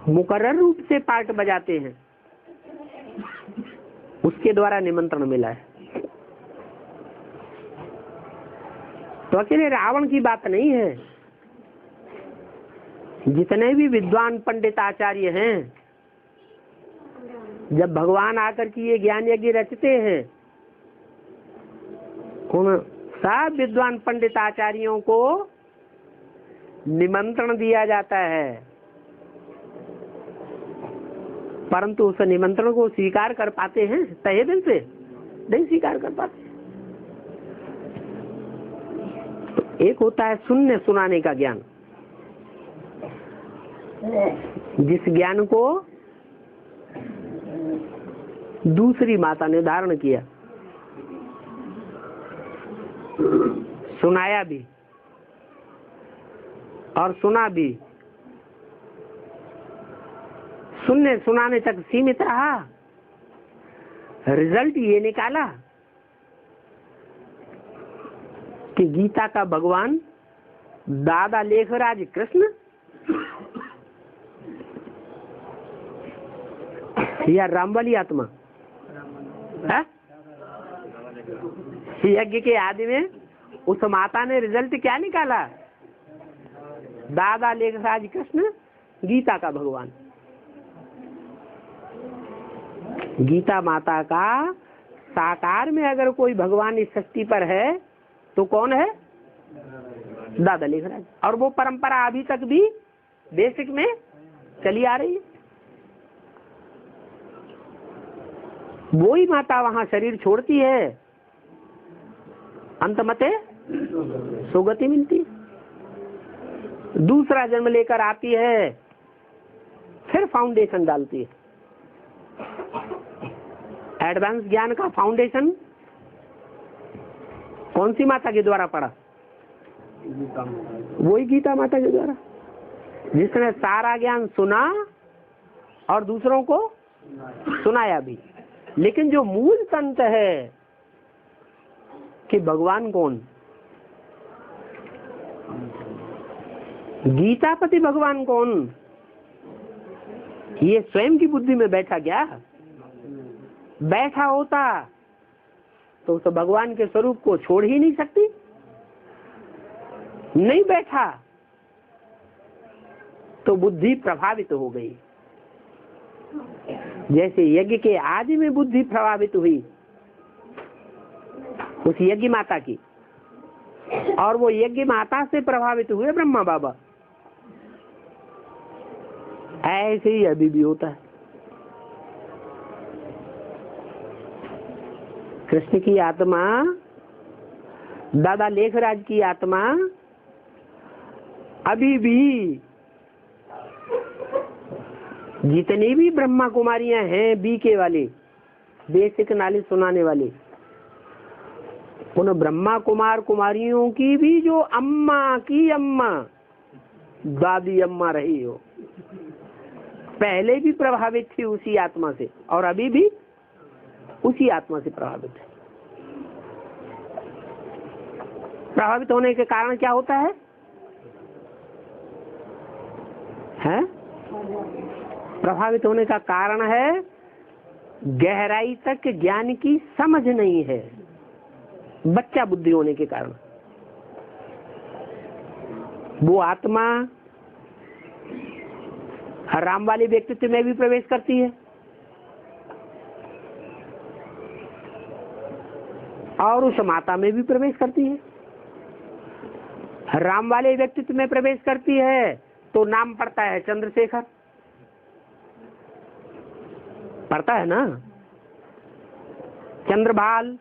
मुकर्रर रूप से पार्ट बजाते हैं, उसके द्वारा निमंत्रण मिला है। तो अकेले रावण की बात नहीं है। जितने भी विद्वान पंडित आचार्य हैं, जब भगवान आकर के ये ज्ञान यज्ञ रचते हैं, उन सब विद्वान पंडित आचार्यों को निमंत्रण दिया जाता है, परंतु उस निमंत्रण को स्वीकार कर पाते हैं? तहे दिल से नहीं स्वीकार कर पाते। तो एक होता है सुनने सुनाने का ज्ञान, जिस ज्ञान को दूसरी माता ने धारण किया, सुनाया भी और सुना भी, सुनने सुनाने तक सीमित रहा, रिजल्ट ये निकाला कि गीता का भगवान दादा लेखराज कृष्ण या रामवाली आत्मा है? यज्ञ के आदि में उस माता ने रिजल्ट क्या निकाला? दादा लेखराज कृष्ण गीता का भगवान। गीता माता का साकार में अगर कोई भगवान इस सृष्टि पर है तो कौन है? दादा लेखराज। और वो परंपरा अभी तक भी बेसिक में चली आ रही है। वो ही माता वहां शरीर छोड़ती है, अंतमते सुगति मिलती है, दूसरा जन्म लेकर आती है, फिर फाउंडेशन डालती है। एडवांस ज्ञान का फाउंडेशन कौन सी माता के द्वारा पड़ा? वही गीता माता के द्वारा, जिसने सारा ज्ञान सुना और दूसरों को सुनाया भी। लेकिन जो मूल तंत्र है कि भगवान कौन, गीतापति भगवान कौन, ये स्वयं की बुद्धि में बैठा गया। बैठा होता तो उस भगवान के स्वरूप को छोड़ ही नहीं सकती। नहीं बैठा तो बुद्धि प्रभावित हो गई। जैसे यज्ञ के आदि में बुद्धि प्रभावित हुई उस यज्ञ माता की, और वो यज्ञ माता से प्रभावित हुए ब्रह्मा बाबा, ऐसे ही अभी भी होता है। कृष्ण की आत्मा, दादा लेखराज की आत्मा अभी भी, जितनी भी ब्रह्मा कुमारियां हैं बीके वाले, बेसिक नॉलेज सुनाने वाले, उन ब्रह्मा कुमार कुमारियों की भी जो अम्मा की अम्मा, दादी अम्मा रही हो, पहले भी प्रभावित थी उसी आत्मा से और अभी भी उसी आत्मा से प्रभावित है। प्रभावित होने के कारण क्या होता है? प्रभावित होने का कारण है गहराई तक ज्ञान की समझ नहीं है, बच्चा बुद्धि होने के कारण। वो आत्मा राम वाले व्यक्तित्व में भी प्रवेश करती है और उस माता में भी प्रवेश करती है। राम वाले व्यक्तित्व में प्रवेश करती है तो नाम पड़ता है चंद्रशेखर, पड़ता है ना, चंद्रभाल।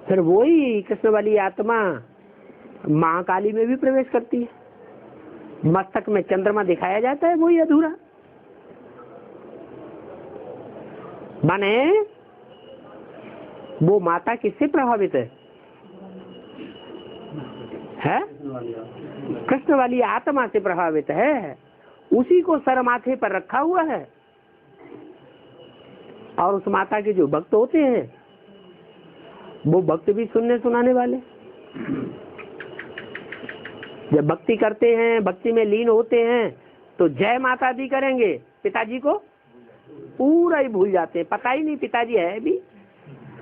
फिर वही कृष्ण वाली आत्मा महाकाली में भी प्रवेश करती है। मस्तक में चंद्रमा दिखाया जाता है, वही अधूरा बने। वो माता किससे प्रभावित है? कृष्ण वाली आत्मा से प्रभावित है। उसी को सर माथे पर रखा हुआ है। और उस माता के जो भक्त होते हैं वो भक्त भी सुनने सुनाने वाले। जब भक्ति करते हैं, भक्ति में लीन होते हैं तो जय माता दी करेंगे, पिताजी को पूरा ही भूल जाते हैं, पता ही नहीं पिताजी है भी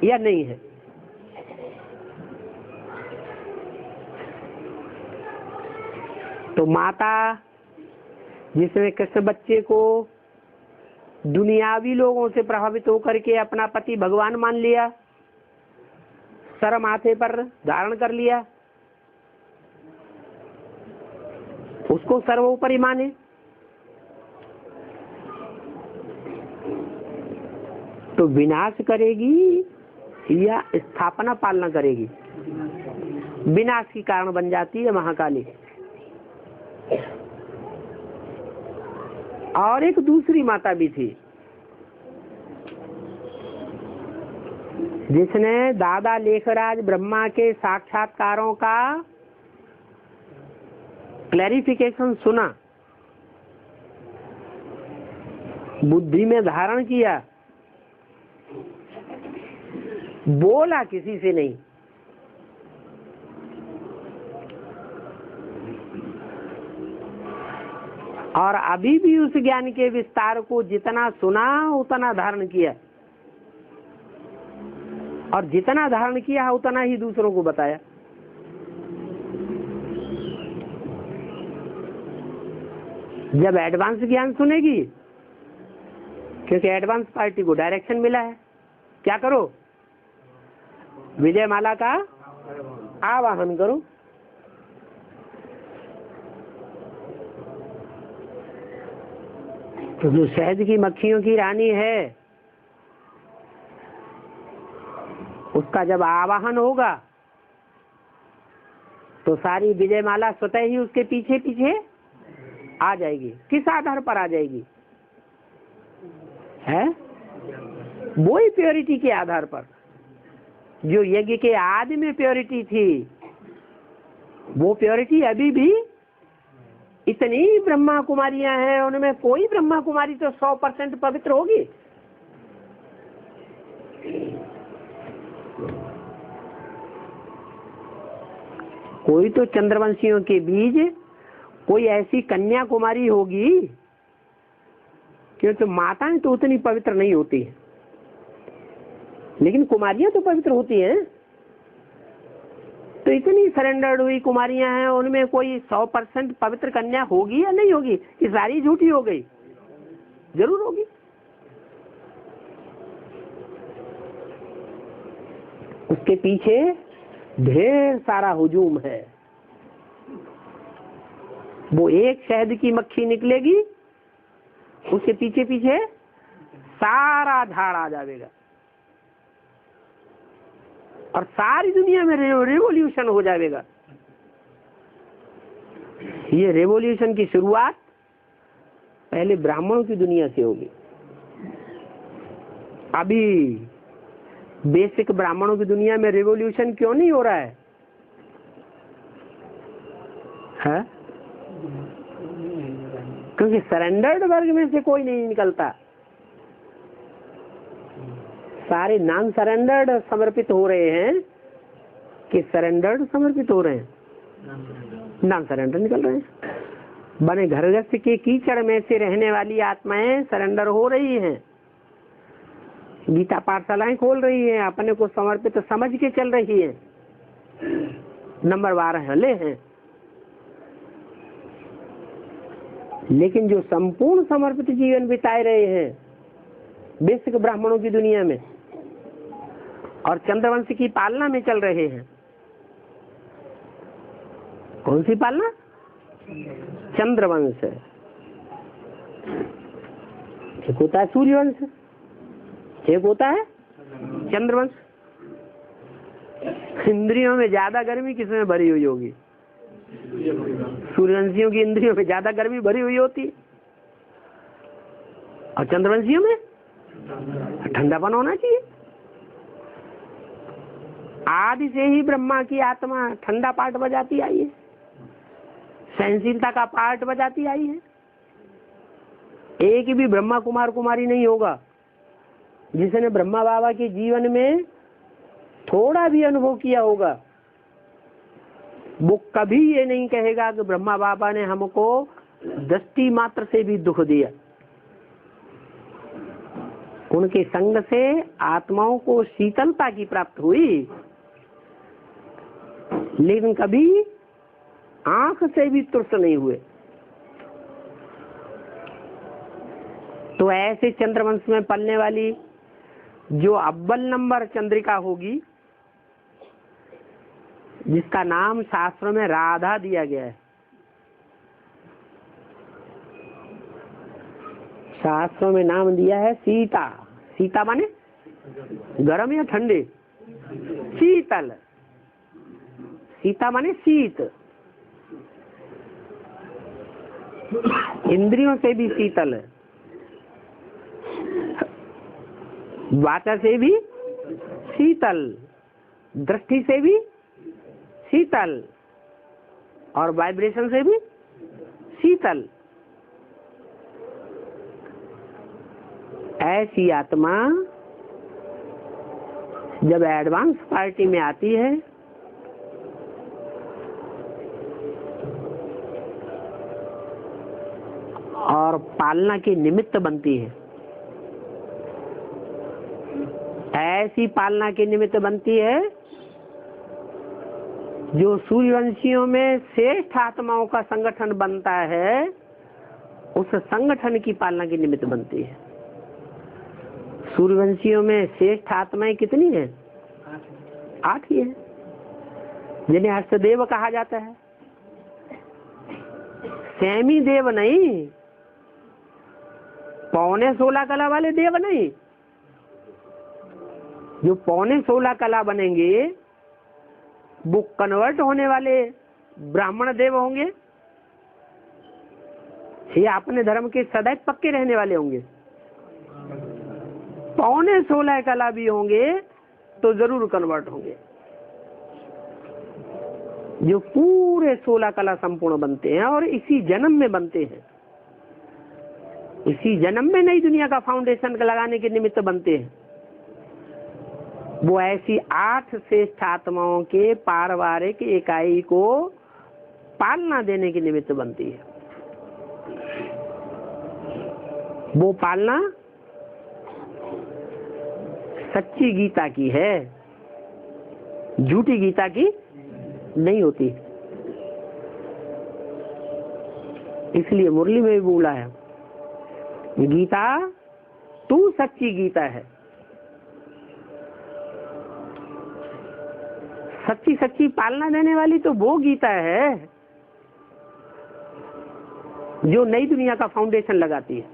या नहीं है। तो माता जिसने कृष्ण बच्चे को दुनियावी लोगों से प्रभावित होकर के अपना पति भगवान मान लिया, सर माथे पर धारण कर लिया, उसको सर्वोपरि माने, तो विनाश करेगी या स्थापना पालना करेगी? विनाश की कारण बन जाती है महाकाली। और एक दूसरी माता भी थी जिसने दादा लेखराज ब्रह्मा के साक्षात्कारों का क्लैरिफिकेशन सुना, बुद्धि में धारण किया, बोला किसी से नहीं, और अभी भी उस ज्ञान के विस्तार को जितना सुना उतना धारण किया, और जितना धारण किया उतना ही दूसरों को बताया। जब एडवांस ज्ञान सुनेगी, क्योंकि एडवांस पार्टी को डायरेक्शन मिला है, क्या करो, विजय माला का आवाहन करो। तो जो शहद की मक्खियों की रानी है, उसका जब आवाहन होगा तो सारी विजय माला स्वतः ही उसके पीछे पीछे आ जाएगी। किस आधार पर आ जाएगी? है वो ही प्योरिटी के आधार पर। जो यज्ञ के आदि में प्योरिटी थी, वो प्योरिटी अभी भी इतनी ब्रह्मा कुमारियां हैं, उनमें कोई ब्रह्मा कुमारी तो 100% पवित्र होगी। कोई तो चंद्रवंशियों के बीज कोई ऐसी कन्या कुमारी होगी, क्योंकि माताएं तो उतनी पवित्र नहीं होती है, लेकिन कुमारियां तो पवित्र होती हैं। तो इतनी सरेंडर्ड हुई कुमारियां हैं, उनमें कोई 100% पवित्र कन्या होगी या नहीं होगी? ये सारी झूठी हो गई? जरूर होगी। उसके पीछे ढेर सारा हुजूम है। वो एक शहद की मक्खी निकलेगी, उसके पीछे पीछे सारा झाड़ आ जाएगा, और सारी दुनिया में रेवोल्यूशन हो जाएगा। ये रेवोल्यूशन की शुरुआत पहले ब्राह्मणों की दुनिया से होगी। अभी बेसिक ब्राह्मणों की दुनिया में रेवोल्यूशन क्यों नहीं हो रहा है? क्योंकि सरेंडर्ड वर्ग में से कोई नहीं निकलता। सारे नॉन सरेंडर्ड समर्पित हो रहे हैं कि सरेंडर्ड समर्पित हो रहे हैं? नॉन सरेंडर निकल रहे हैं। बने घर गृहस्थ के कीचड़ में से रहने वाली आत्माएं सरेंडर हो रही हैं, गीता पाठशालाएं खोल रही हैं, अपने को समर्पित समझ के चल रही हैं, नंबर 12 हले हैं। लेकिन जो संपूर्ण समर्पित जीवन बिताए रहे हैं बेसिक ब्राह्मणों की दुनिया में और चंद्रवंश की पालना में चल रहे हैं। कौन सी पालना? चंद्रवंश। एक होता है सूर्यवंश, एक होता है चंद्रवंश। इंद्रियों में ज्यादा गर्मी किसमें भरी हुई होगी? सूर्यवंशियों की इंद्रियों में ज्यादा गर्मी भरी हुई होती है, और चंद्रवंशियों में ठंडापन होना चाहिए। आदि से ही ब्रह्मा की आत्मा ठंडा पाठ बजाती आई है, सहनशीलता का पाठ बजाती आई है। एक भी ब्रह्मा कुमार कुमारी नहीं होगा जिसने ब्रह्मा बाबा के जीवन में थोड़ा भी अनुभव किया होगा। वो कभी ये नहीं कहेगा कि ब्रह्मा बाबा ने हमको दृष्टि मात्र से भी दुख दिया। उनके संग से आत्माओं को शीतलता की प्राप्त हुई, लेकिन कभी आंख से भी तुष्ट नहीं हुए। तो ऐसे चंद्रवंश में पलने वाली जो अव्वल नंबर चंद्रिका होगी, जिसका नाम शास्त्रों में राधा दिया गया है। शास्त्रों में नाम दिया है सीता। सीता माने गरम या ठंडे? शीतल। शीता माने शीत, इंद्रियों से भी शीतल, वाचा से भी शीतल, दृष्टि से भी शीतल और वाइब्रेशन से भी शीतल। ऐसी आत्मा जब एडवांस पार्टी में आती है और पालना के निमित्त बनती है, ऐसी पालना के निमित्त बनती है जो सूर्यवंशियों में श्रेष्ठ आत्माओं का संगठन बनता है, उस संगठन की पालना के निमित्त बनती है। सूर्यवंशियों में श्रेष्ठ आत्माएं कितनी है? 8 ही है, जिन्हें हस्तदेव कहा जाता है। सेमी देव नहीं, 15.5 कला वाले देव नहीं। जो 15.5 कला बनेंगे वो कन्वर्ट होने वाले ब्राह्मण देव होंगे या अपने धर्म के सदैव पक्के रहने वाले होंगे? 15.5 कला भी होंगे तो जरूर कन्वर्ट होंगे। जो पूरे 16 कला संपूर्ण बनते हैं और इसी जन्म में बनते हैं, इसी जन्म में नई दुनिया का फाउंडेशन लगाने के निमित्त बनते हैं, वो ऐसी 8 श्रेष्ठ आत्माओं के पारिवारिक इकाई को पालना देने के निमित्त बनती है। वो पालना सच्ची गीता की है, झूठी गीता की नहीं होती। इसलिए मुरली में भी बोला है, गीता तू सच्ची गीता है। सच्ची सच्ची पालना देने वाली तो वो गीता है जो नई दुनिया का फाउंडेशन लगाती है।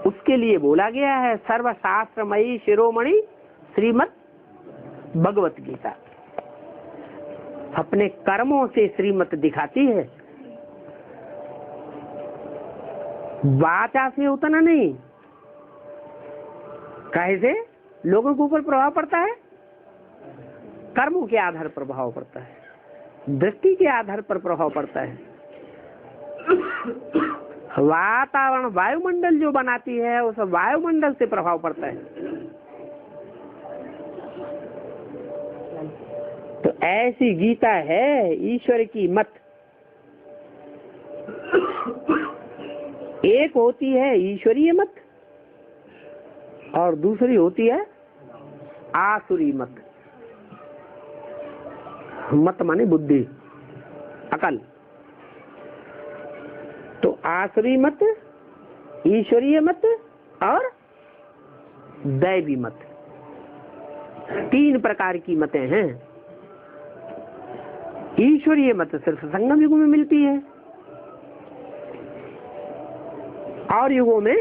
उसके लिए बोला गया है सर्वशास्त्रमयी शिरोमणि श्रीमद् भगवत गीता। अपने कर्मों से श्रीमत दिखाती है, वाचा से उतना नहीं। कैसे लोगों के ऊपर प्रभाव पड़ता है? कर्मों के आधार पर प्रभाव पड़ता है, दृष्टि के आधार पर प्रभाव पड़ता है। वातावरण वायुमंडल जो बनाती है उस वायुमंडल से प्रभाव पड़ता है। तो ऐसी गीता है ईश्वर की मत। एक होती है ईश्वरीय मत और दूसरी होती है आसुरी मत। मत माने बुद्धि, अकल। तो आसुरी मत, ईश्वरीय मत और दैवी मत, 3 प्रकार की मतें हैं। ईश्वरीय मत सिर्फ संगम युग में मिलती है और युगों में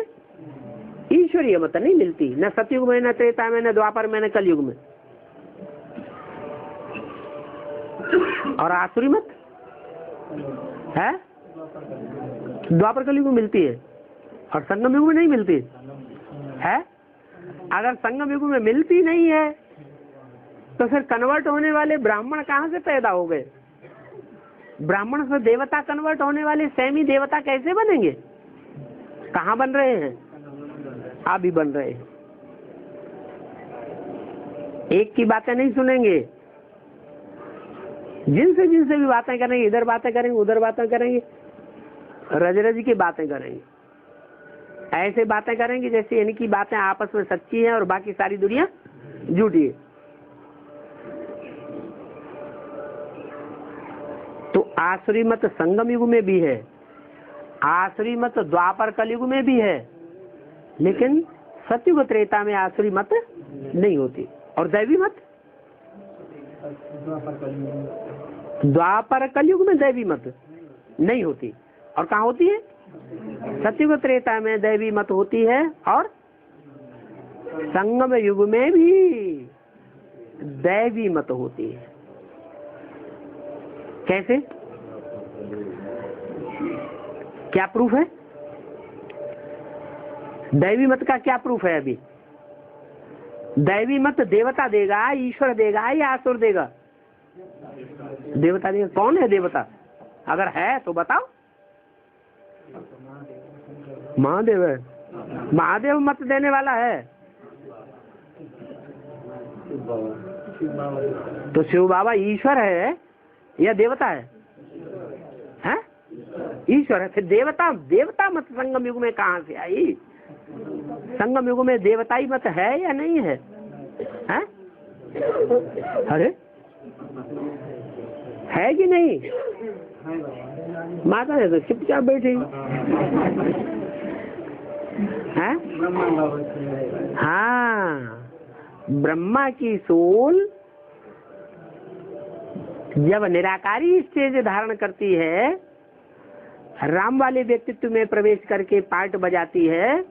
ईश्वरीय मत नहीं मिलती, न सतयुग में, न त्रेता में, न द्वापर में, न कलयुग में। और आसुरी मत है द्वापर कलयुग में मिलती है और संगम युग में नहीं मिलती है। अगर संगम युग में मिलती नहीं है तो फिर कन्वर्ट होने वाले ब्राह्मण कहाँ से पैदा हो गए? ब्राह्मण से देवता कन्वर्ट होने वाले सेमी देवता कैसे बनेंगे? कहाँ बन रहे हैं? अभी बन रहे हैं। एक की बातें नहीं सुनेंगे, जिनसे भी बातें करेंगे, इधर बातें करेंगे, उधर बातें करेंगे, रज रज की बातें करेंगे। ऐसे बातें करेंगे जैसे इनकी बातें आपस में सच्ची हैं और बाकी सारी दुनिया झूठी है। तो आसुरी मत संगम युग में भी है, आसुरी मत द्वापर कलयुग में भी है, लेकिन सतयुग त्रेता में आसुरी मत नहीं होती। और दैवी मत द्वापर कलयुग में दैवी मत नहीं होती। और कहाँ होती है? सतयुग त्रेता में दैवी मत होती है और संगम युग में भी दैवी मत होती है। कैसे? क्या प्रूफ है? दैवी मत का क्या प्रूफ है? अभी दैवी मत देवता देगा, ईश्वर देगा या असुर देगा? देवता देगा। कौन है देवता? अगर है तो बताओ। महादेव है। महादेव मत देने वाला है तो शिव बाबा ईश्वर है या देवता है? हैं? ईश्वर है। फिर देवता, देवता मत संगम युग में कहाँ से आई? संगम युग में देवताई मत है या नहीं है? हैं? अरे है कि नहीं? माता है तो चुपचाप बैठी है। हाँ, ब्रह्मा की सोल जब निराकारी स्टेज धारण करती है, राम वाले व्यक्तित्व में प्रवेश करके पार्ट बजाती है,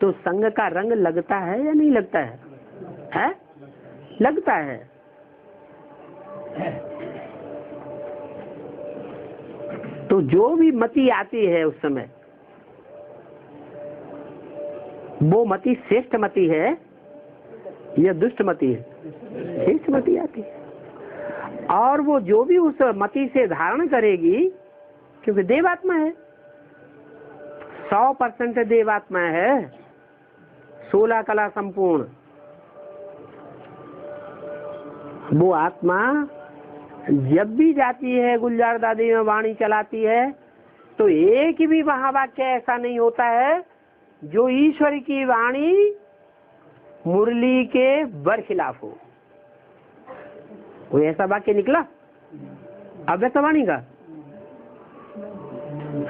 तो संग का रंग लगता है या नहीं लगता है? है? लगता है। तो जो भी मति आती है उस समय, वो मति श्रेष्ठ मति है या दुष्ट मति है? श्रेष्ठ मति आती है। और वो जो भी उस मति से धारण करेगी, क्योंकि देवात्मा है, 100% देवात्मा है, 16 कला संपूर्ण। वो आत्मा जब भी जाती है गुलजार दादी में वाणी चलाती है, तो एक भी महावाक्य ऐसा नहीं होता है जो ईश्वर की वाणी मुरली के बरखिलाफ हो। कोई ऐसा वाक्य निकला अव्यक्त वाणी का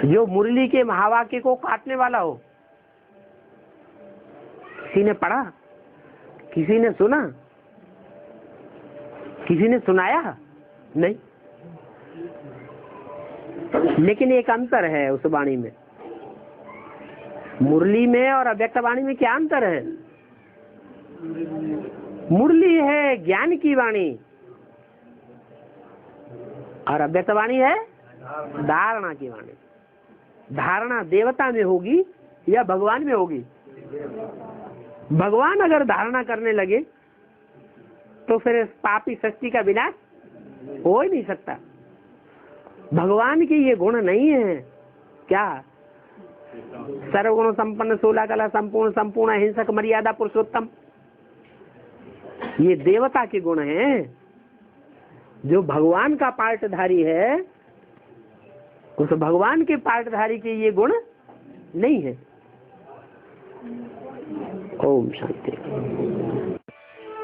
जो मुरली के महावाक्य को काटने वाला हो? किसी ने पढ़ा? किसी ने सुना? किसी ने सुनाया? नहीं। लेकिन एक अंतर है उस वाणी में, मुरली में और अव्यक्त वाणी में। क्या अंतर है? मुरली है ज्ञान की वाणी और अव्यक्त वाणी है धारणा की वाणी। धारणा देवता में होगी या भगवान में होगी? भगवान अगर धारणा करने लगे तो फिर पापी सृष्टि का विनाश हो ही नहीं सकता। भगवान के ये गुण नहीं है। क्या? सर्वगुण संपन्न, 16 कला संपूर्ण, संपूर्ण अहिंसक, मर्यादा पुरुषोत्तम, ये देवता के गुण हैं। जो भगवान का पार्टधारी है, उस भगवान के पार्टधारी के ये गुण नहीं है। ओम शांति।